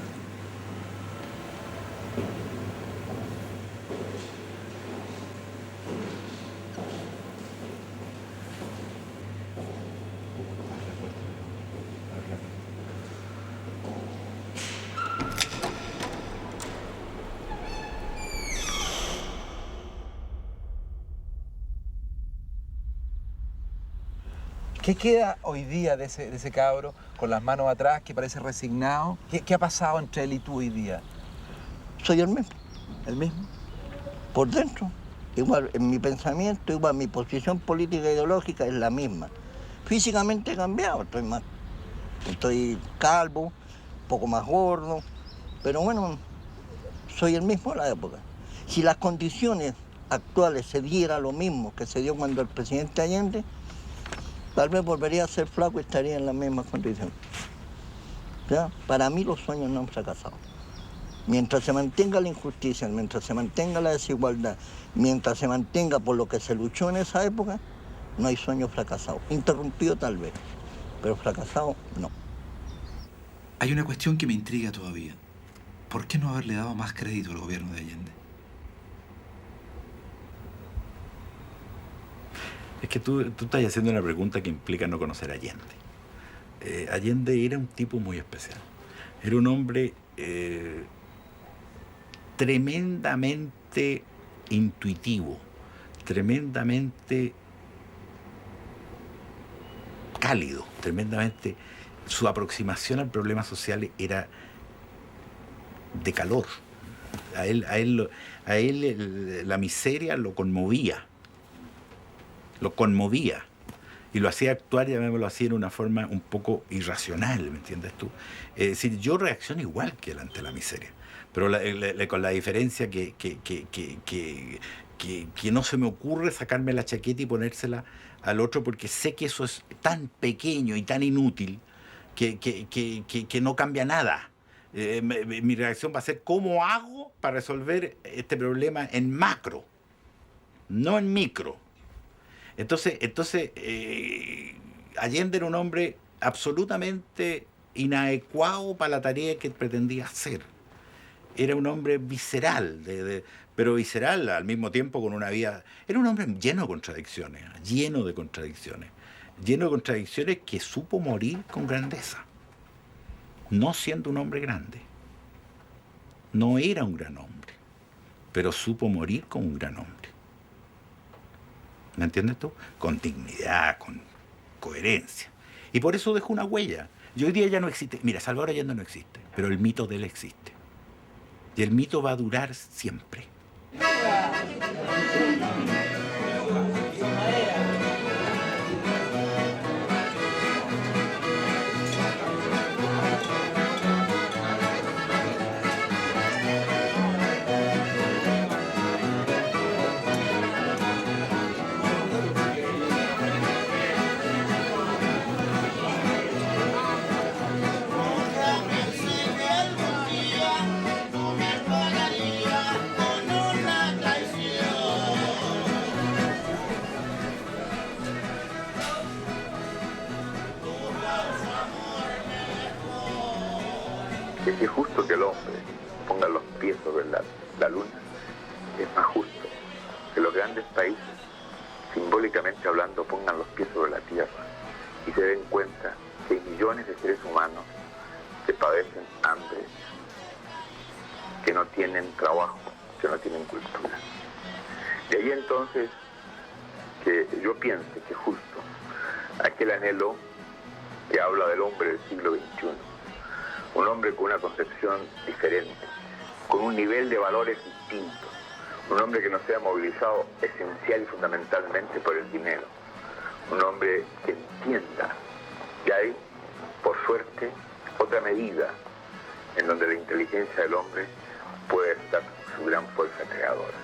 ¿Qué queda hoy día de ese cabro con las manos atrás, que parece resignado? ¿Qué ha pasado entre él y tú hoy día? Soy el mismo. ¿El mismo? Por dentro. Igual en mi pensamiento, igual mi posición política e ideológica es la misma. Físicamente he cambiado, estoy calvo, un poco más gordo, pero bueno, soy el mismo de la época. Si las condiciones actuales se diera lo mismo que se dio cuando el presidente Allende, tal vez volvería a ser flaco y estaría en las mismas condiciones. ¿Ya? Para mí los sueños no han fracasado. Mientras se mantenga la injusticia, mientras se mantenga la desigualdad, mientras se mantenga por lo que se luchó en esa época, no hay sueño fracasado. Interrumpido tal vez, pero fracasado no. Hay una cuestión que me intriga todavía. ¿Por qué no haberle dado más crédito al gobierno de Allende? Es que tú estás haciendo una pregunta que implica no conocer a Allende. Allende era un tipo muy especial. Era un hombre tremendamente intuitivo, tremendamente cálido, tremendamente... Su aproximación al problema social era de calor. A él la miseria lo conmovía. Y lo hacía actuar, llamémoslo así, en una forma un poco irracional, ¿me entiendes tú? Es decir, yo reacciono igual que él ante la miseria, pero con la diferencia que no se me ocurre sacarme la chaqueta y ponérsela al otro, porque sé que eso es tan pequeño y tan inútil que no cambia nada. Mi reacción va a ser ¿cómo hago para resolver este problema en macro, no en micro? Entonces Allende era un hombre absolutamente inadecuado para la tarea que pretendía hacer. Era un hombre visceral, pero visceral al mismo tiempo con una vida... Era un hombre lleno de contradicciones que supo morir con grandeza, no siendo un hombre grande. No era un gran hombre, pero supo morir como un gran hombre. ¿Me entiendes tú? Con dignidad, con coherencia. Y por eso dejó una huella. Y hoy día ya no existe. Mira, Salvador Allende no existe, pero el mito de él existe. Y el mito va a durar siempre. Es justo que el hombre ponga los pies sobre la luna. Es más justo que los grandes países, simbólicamente hablando, pongan los pies sobre la tierra y se den cuenta que hay millones de seres humanos que padecen hambre, que no tienen trabajo, que no tienen cultura. De ahí entonces que yo piense que justo aquel anhelo que habla del hombre del siglo XXI, un hombre con una concepción diferente, con un nivel de valores distinto, un hombre que no sea movilizado esencial y fundamentalmente por el dinero, un hombre que entienda que hay, por suerte, otra medida en donde la inteligencia del hombre puede estar su gran fuerza creadora.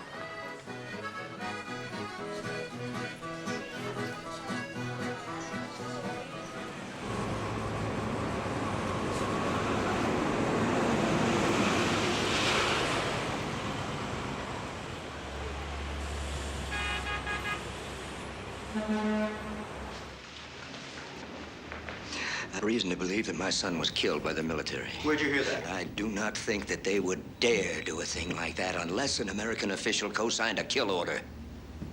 I have reason to believe that my son was killed by the military. Where'd you hear that? I do not think that they would dare do a thing like that unless an American official co-signed a kill order.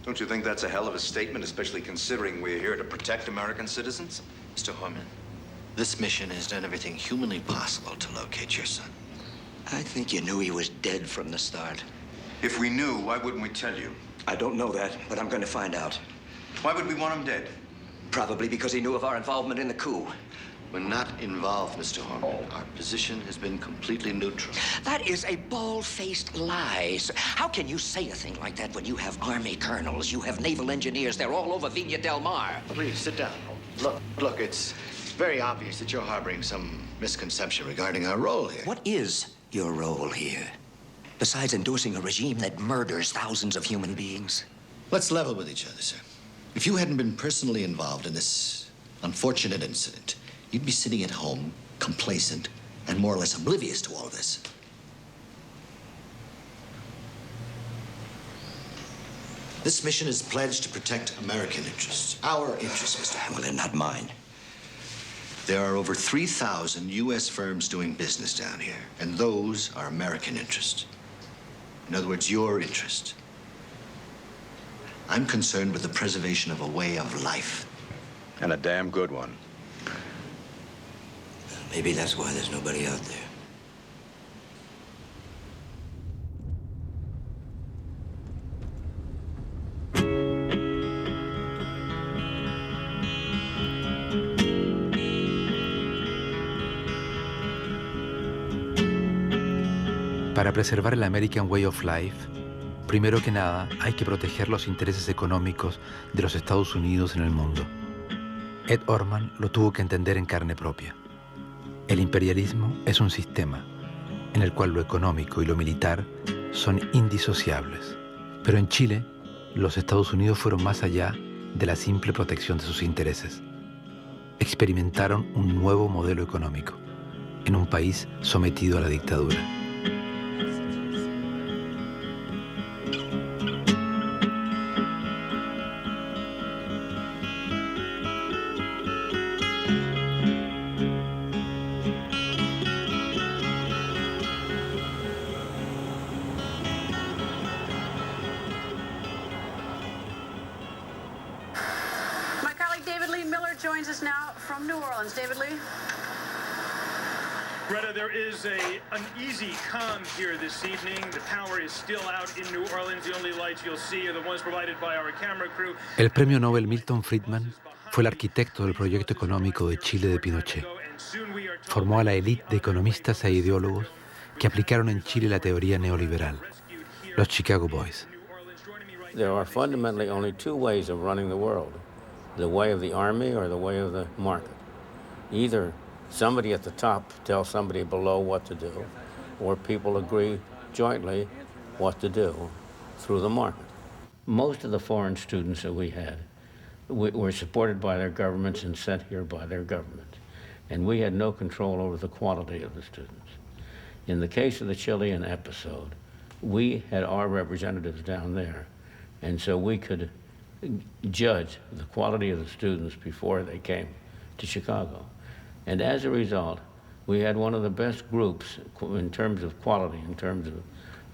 Don't you think that's a hell of a statement, especially considering we're here to protect American citizens? Mr. Horman, this mission has done everything humanly possible to locate your son. I think you knew he was dead from the start. If we knew, why wouldn't we tell you? I don't know that, but I'm going to find out. Why would we want him dead? Probably because he knew of our involvement in the coup. We're not involved, Mr. Horman. Our position has been completely neutral. That is a bald-faced lie. How can you say a thing like that when you have Army colonels, you have naval engineers, they're all over Viña del Mar? Please, sit down. Look, it's very obvious that you're harboring some misconception regarding our role here. What is your role here, besides endorsing a regime that murders thousands of human beings? Let's level with each other, sir. If you hadn't been personally involved in this unfortunate incident, you'd be sitting at home, complacent, and more or less oblivious to all of this. This mission is pledged to protect American interests. Our interests, Mr. Hamilton. Well, they're not mine. There are over 3,000 U.S. firms doing business down here, and those are American interests. In other words, your interest. I'm concerned with the preservation of a way of life. And a damn good one. Maybe that's why there's nobody out there. Para preservar el American Way of Life, primero que nada hay que proteger los intereses económicos de los Estados Unidos en el mundo. Ed Orman lo tuvo que entender en carne propia. El imperialismo es un sistema en el cual lo económico y lo militar son indisociables. Pero en Chile, los Estados Unidos fueron más allá de la simple protección de sus intereses. Experimentaron un nuevo modelo económico en un país sometido a la dictadura. Joins us now from New Orleans. David Lee. Greta, there is an uneasy calm here this evening. The power is still out in New Orleans. The only lights you'll see are the ones provided by our camera crew. El premio Nobel Milton Friedman fue el arquitecto del proyecto económico de Chile de Pinochet. Formó a la élite de economistas e ideólogos que aplicaron en Chile la teoría neoliberal, los Chicago Boys. There are fundamentally only two ways of running the world. The way of the army or the way of the market. Either somebody at the top tells somebody below what to do, or people agree jointly what to do through the market. Most of the foreign students that we had were supported by their governments and sent here by their governments. And we had no control over the quality of the students. In the case of the Chilean episode, we had our representatives down there, and so we could judge the quality of the students before they came to Chicago. And as a result, we had one of the best groups in terms of quality, in terms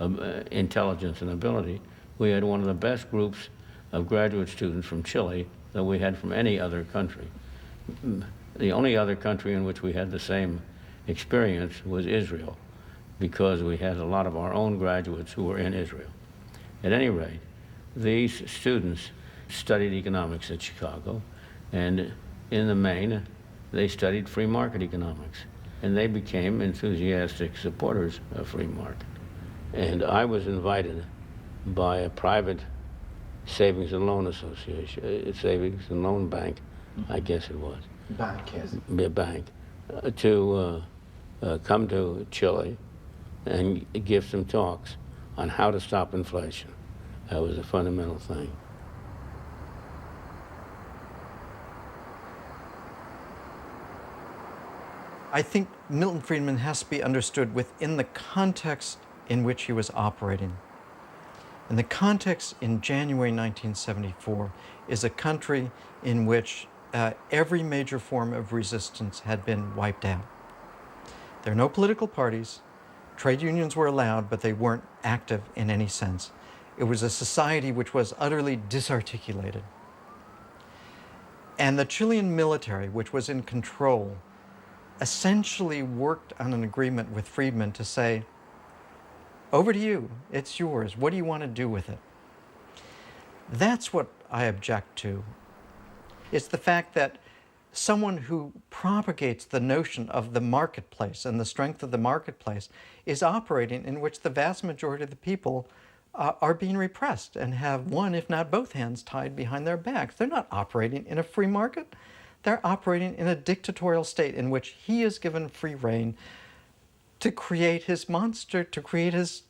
of intelligence and ability. We had one of the best groups of graduate students from Chile that we had from any other country. The only other country in which we had the same experience was Israel, because we had a lot of our own graduates who were in Israel. At any rate, these students studied economics at Chicago, and in the main, they studied free market economics, and they became enthusiastic supporters of free market. And I was invited by a private savings and loan association, savings and loan bank, I guess it was. Bank, yes. A bank, to come to Chile and give some talks on how to stop inflation. That was a fundamental thing. I think Milton Friedman has to be understood within the context in which he was operating. And the context in January 1974 is a country in which every major form of resistance had been wiped out. There are no political parties. Trade unions were allowed, but they weren't active in any sense. It was a society which was utterly disarticulated. And the Chilean military, which was in control, essentially worked on an agreement with Friedman to say, over to you, it's yours, what do you want to do with it? That's what I object to. It's the fact that someone who propagates the notion of the marketplace and the strength of the marketplace is operating in which the vast majority of the people are being repressed and have one, if not both hands tied behind their backs. They're not operating in a free market. They're operating in a dictatorial state in which he is given free rein to create his monster, to create his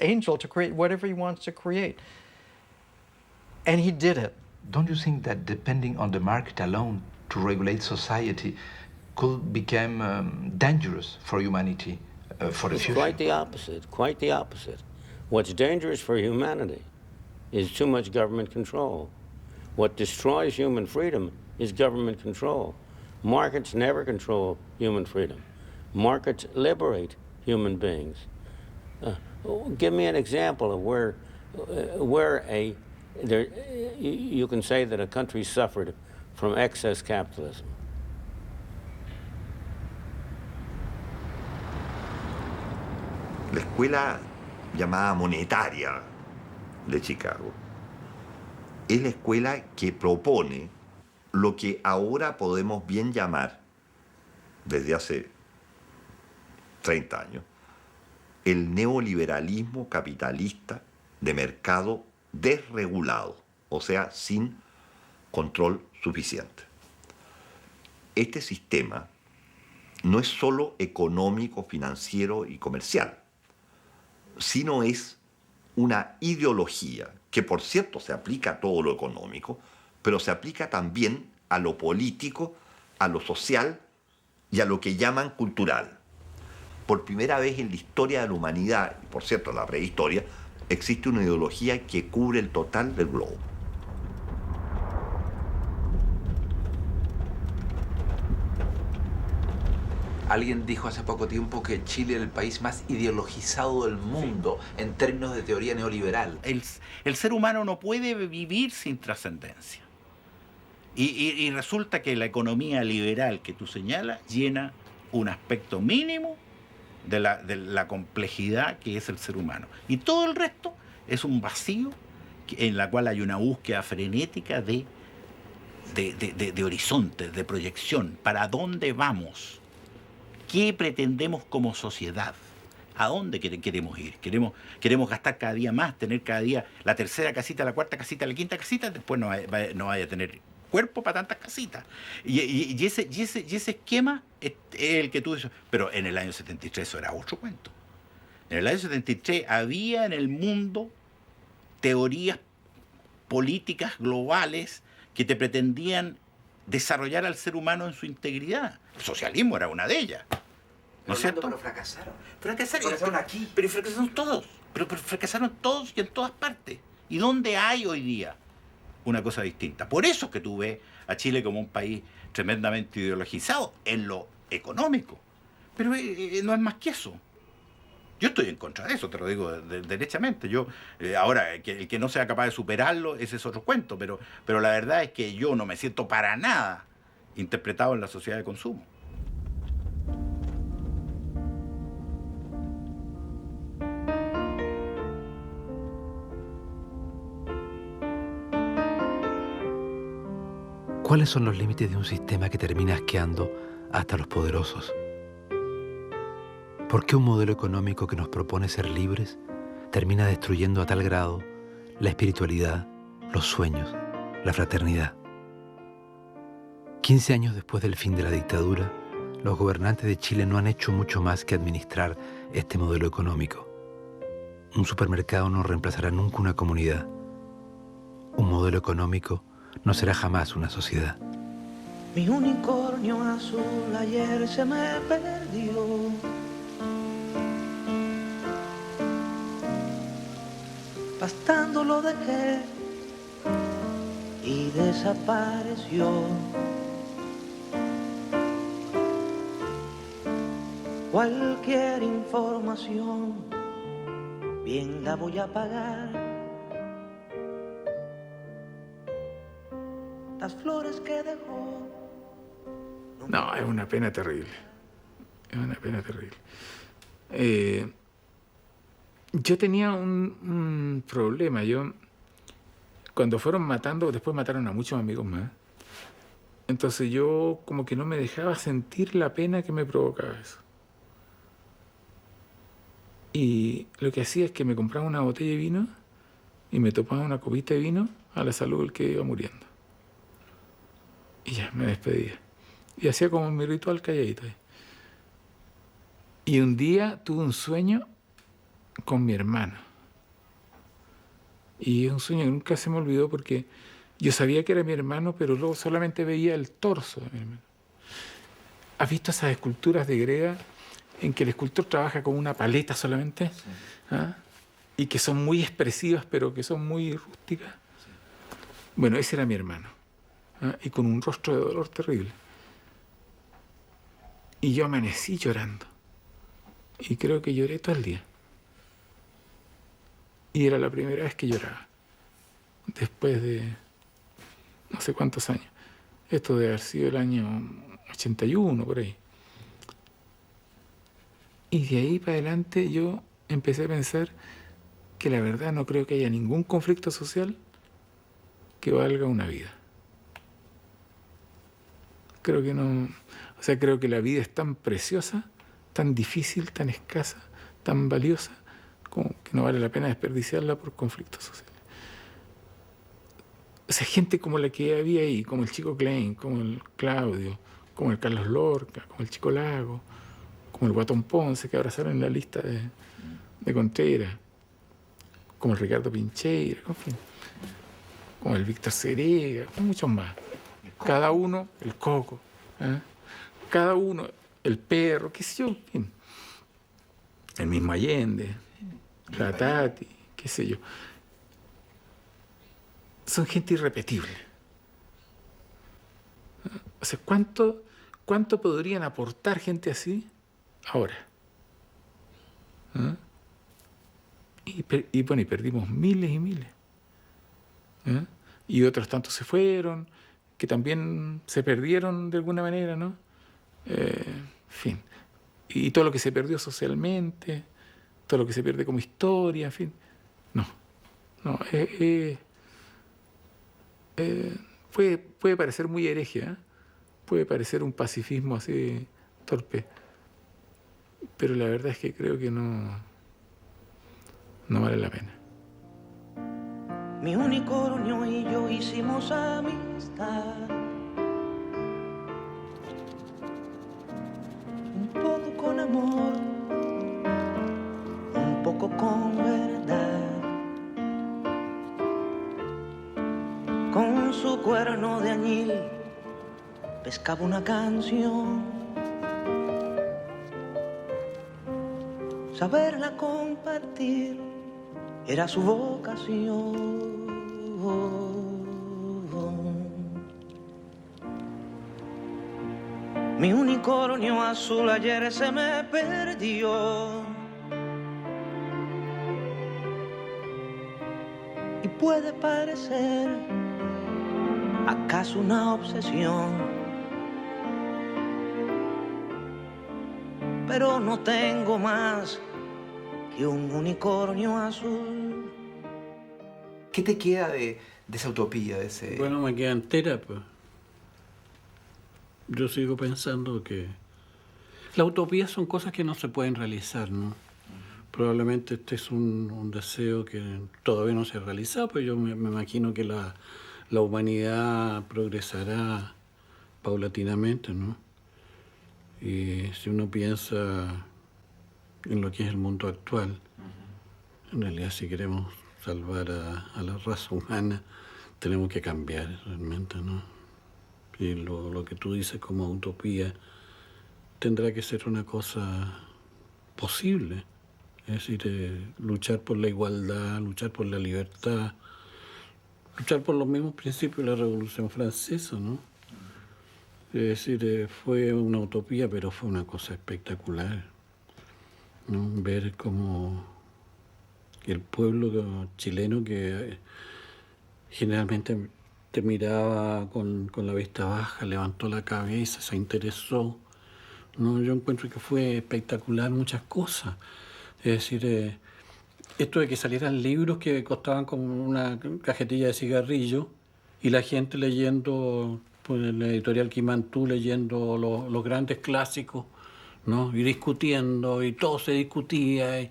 angel, to create whatever he wants to create. And he did it. Don't you think that depending on the market alone to regulate society could become dangerous for humanity for the future? Quite the opposite, quite the opposite. What's dangerous for humanity is too much government control. What destroys human freedom is government control. Markets never control human freedom. Markets liberate human beings. Give me an example of where you can say that a country suffered from excess capitalism. La escuela llamada monetaria de Chicago es la escuela que propone lo que ahora podemos bien llamar, desde hace 30 años, el neoliberalismo capitalista de mercado desregulado, o sea, sin control suficiente. Este sistema no es solo económico, financiero y comercial, sino es una ideología que, por cierto, se aplica a todo lo económico, pero se aplica también a lo político, a lo social y a lo que llaman cultural. Por primera vez en la historia de la humanidad, y por cierto en la prehistoria, existe una ideología que cubre el total del globo. Alguien dijo hace poco tiempo que Chile era el país más ideologizado del mundo en términos de teoría neoliberal. El ser humano no puede vivir sin trascendencia. Y resulta que la economía liberal que tú señalas llena un aspecto mínimo de la complejidad que es el ser humano. Y todo el resto es un vacío en la cual hay una búsqueda frenética de horizontes, de proyección. ¿Para dónde vamos? ¿Qué pretendemos como sociedad? ¿A dónde queremos ir? ¿Queremos gastar cada día más, tener cada día la tercera casita, la cuarta casita, la quinta casita? Después no vaya a tener cuerpo para tantas casitas. Y ese esquema es el que tú dices. Pero en el año 73 eso era otro cuento. En el año 73 había en el mundo teorías políticas globales que te pretendían desarrollar al ser humano en su integridad. El socialismo era una de ellas. ¿No es cierto? Pero fracasaron. Fracasaron aquí. Pero fracasaron todos. Pero fracasaron todos y en todas partes. ¿Y dónde hay hoy día una cosa distinta? Por eso es que tú ves a Chile como un país tremendamente ideologizado en lo económico. Pero no es más que eso. Yo estoy en contra de eso, te lo digo derechamente. Ahora, el que no sea capaz de superarlo, ese es otro cuento. Pero la verdad es que yo no me siento para nada interpretado en la sociedad de consumo. ¿Cuáles son los límites de un sistema que termina asqueando hasta a los poderosos? ¿Por qué un modelo económico que nos propone ser libres termina destruyendo a tal grado la espiritualidad, los sueños, la fraternidad? 15 años después del fin de la dictadura, los gobernantes de Chile no han hecho mucho más que administrar este modelo económico. Un supermercado no reemplazará nunca una comunidad. Un modelo económico no será jamás una sociedad. Mi unicornio azul ayer se me perdió. Pastando lo dejé y desapareció. Cualquier información, bien la voy a pagar. Las flores que dejó. No, es una pena terrible. Es una pena terrible. Yo tenía un problema. Cuando fueron matando, después mataron a muchos amigos más. Entonces yo como que no me dejaba sentir la pena que me provocaba eso. Y lo que hacía es que me compraba una botella de vino y me tomaba una copita de vino a la salud del que iba muriendo. Y ya, me despedía. Y hacía como mi ritual calladito. Y un día tuve un sueño con mi hermano. Y es un sueño que nunca se me olvidó porque yo sabía que era mi hermano, pero luego solamente veía el torso de mi hermano. ¿Has visto esas esculturas de grega en que el escultor trabaja con una paleta solamente? Sí. ¿Ah? Y que son muy expresivas, pero que son muy rústicas. Sí. Bueno, ese era mi hermano. Y con un rostro de dolor terrible. Y yo amanecí llorando. Y creo que lloré todo el día. Y era la primera vez que lloraba, después de no sé cuántos años. Esto debe haber sido el año 81, por ahí. Y de ahí para adelante yo empecé a pensar que la verdad no creo que haya ningún conflicto social que valga una vida. Creo que no. O sea, creo que la vida es tan preciosa, tan difícil, tan escasa, tan valiosa, como que no vale la pena desperdiciarla por conflictos sociales. O sea, gente como la que había ahí, como el Chico Klein, como el Claudio, como el Carlos Lorca, como el Chico Lago, como el Guatón Ponce, que ahora sale en la lista de Contreras, como el Ricardo Pincheira, en fin, como el Víctor Cerega, muchos más. Cada uno, el Coco, ¿eh? Cada uno, el Perro, qué sé yo, en fin. El mismo Allende, la Tati, qué sé yo. Son gente irrepetible. O sea, ¿cuánto podrían aportar gente así ahora? ¿Eh? Y bueno, y perdimos miles y miles. ¿Eh? Y otros tantos se fueron, que también se perdieron de alguna manera, ¿no? En fin. Y todo lo que se perdió socialmente, todo lo que se pierde como historia, en fin. No. Puede parecer muy hereje, ¿eh? Puede parecer un pacifismo así torpe, pero la verdad es que creo que no vale la pena. Mi unicornio y yo hicimos amistad, un poco con amor, un poco con verdad. Con su cuerno de añil pescaba una canción, saberla compartir era su vocación. Mi unicornio azul ayer se me perdió, y puede parecer acaso una obsesión, pero no tengo más que un unicornio azul. ¿Qué te queda de esa utopía, de ese...? Bueno, me queda entera, pues. Yo sigo pensando que las utopías son cosas que no se pueden realizar, ¿no? Probablemente este es un deseo que todavía no se ha realizado, pero yo me imagino que la humanidad progresará paulatinamente, ¿no? Y si uno piensa en lo que es el mundo actual, en realidad si queremos salvar a la raza humana, tenemos que cambiar realmente, ¿no? Y lo que tú dices como utopía tendrá que ser una cosa posible. Es decir, luchar por la igualdad, luchar por la libertad, luchar por los mismos principios de la Revolución Francesa, ¿no? Es decir, fue una utopía, pero fue una cosa espectacular, ¿no? Ver cómo el pueblo chileno, que generalmente te miraba con la vista baja, levantó la cabeza, se interesó, ¿no? Yo encuentro que fue espectacular muchas cosas. Es decir, esto de que salieran libros que costaban como una cajetilla de cigarrillo y la gente leyendo, pues en la editorial Quimantú, leyendo los grandes clásicos, ¿no? Y discutiendo, y todo se discutía, y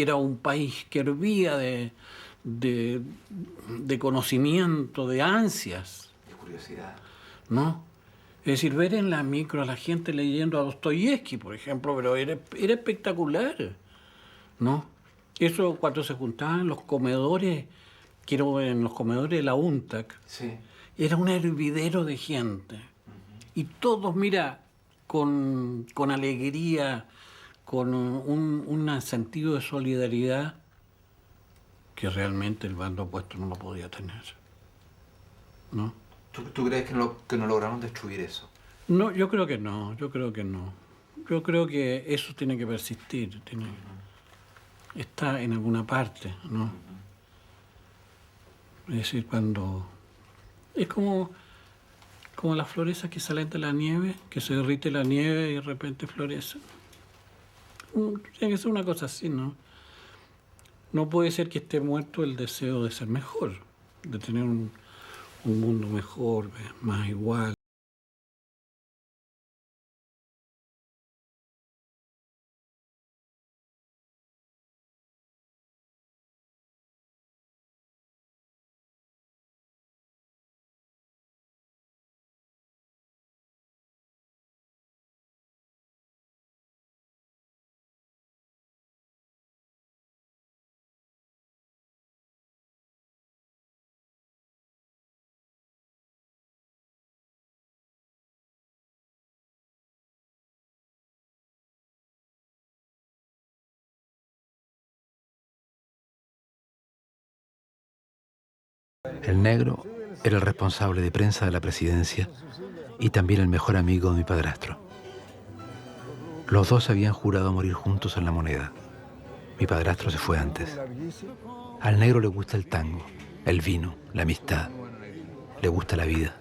era un país que hervía de conocimiento, de ansias. De curiosidad. ¿No? Es decir, ver en la micro a la gente leyendo a Dostoyevsky, por ejemplo, pero era espectacular, ¿no? Eso cuando se juntaban los comedores, quiero en los comedores de la UNTAC, sí, era un hervidero de gente. Y todos, mira, con alegría, con un sentido de solidaridad que realmente el bando opuesto no lo podía tener, ¿no? ¿Tú crees que no lograron destruir eso? No, yo creo que no. Yo creo que eso tiene que persistir, está en alguna parte, ¿no? Es decir, cuando... Es como las flores que salen de la nieve, que se derrite la nieve y de repente florecen. Tiene que ser una cosa así, ¿no? No puede ser que esté muerto el deseo de ser mejor, de tener un mundo mejor, más igual. El negro era el responsable de prensa de la presidencia y también el mejor amigo de mi padrastro. Los dos habían jurado morir juntos en la Moneda. Mi padrastro se fue antes. Al negro le gusta el tango, el vino, la amistad. Le gusta la vida.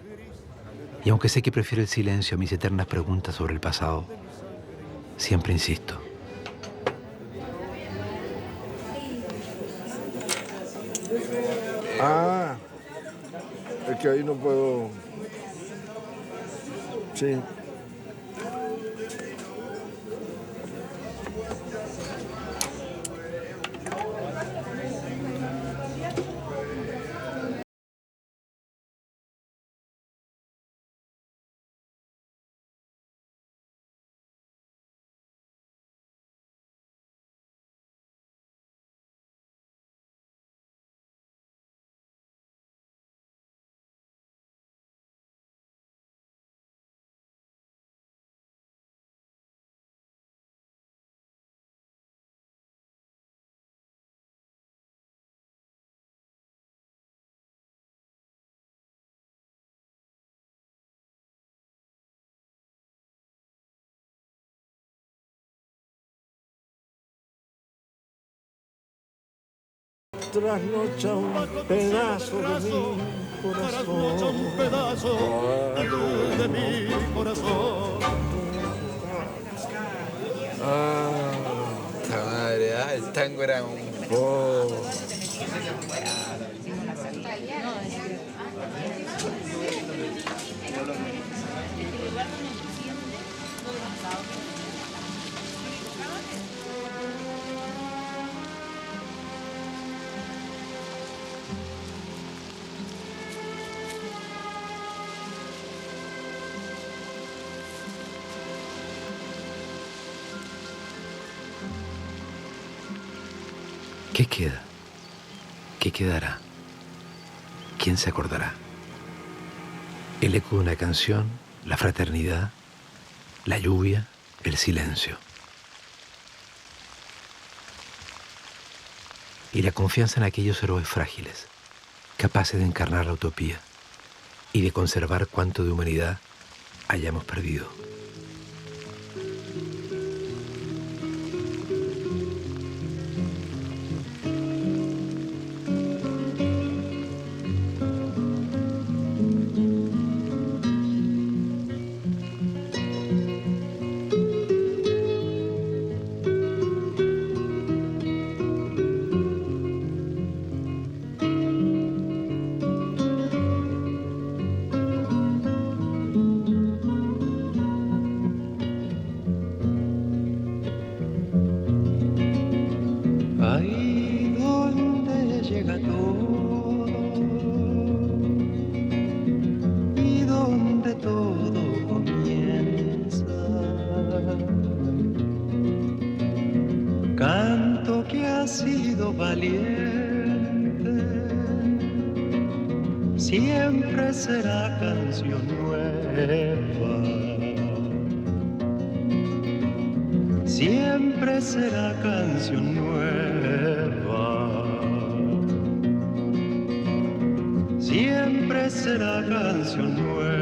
Y aunque sé que prefiere el silencio a mis eternas preguntas sobre el pasado, siempre insisto. Ah, es que ahí no puedo... Sí. Trasnocha un pedazo de mi corazón. Un pedazo de mi corazón. Madre, el tango era un... ¿Qué queda? ¿Qué quedará? ¿Quién se acordará? El eco de una canción, la fraternidad, la lluvia, el silencio. Y la confianza en aquellos héroes frágiles, capaces de encarnar la utopía y de conservar cuanto de humanidad hayamos perdido. Siempre será canción nueva, siempre será canción nueva, siempre será canción nueva.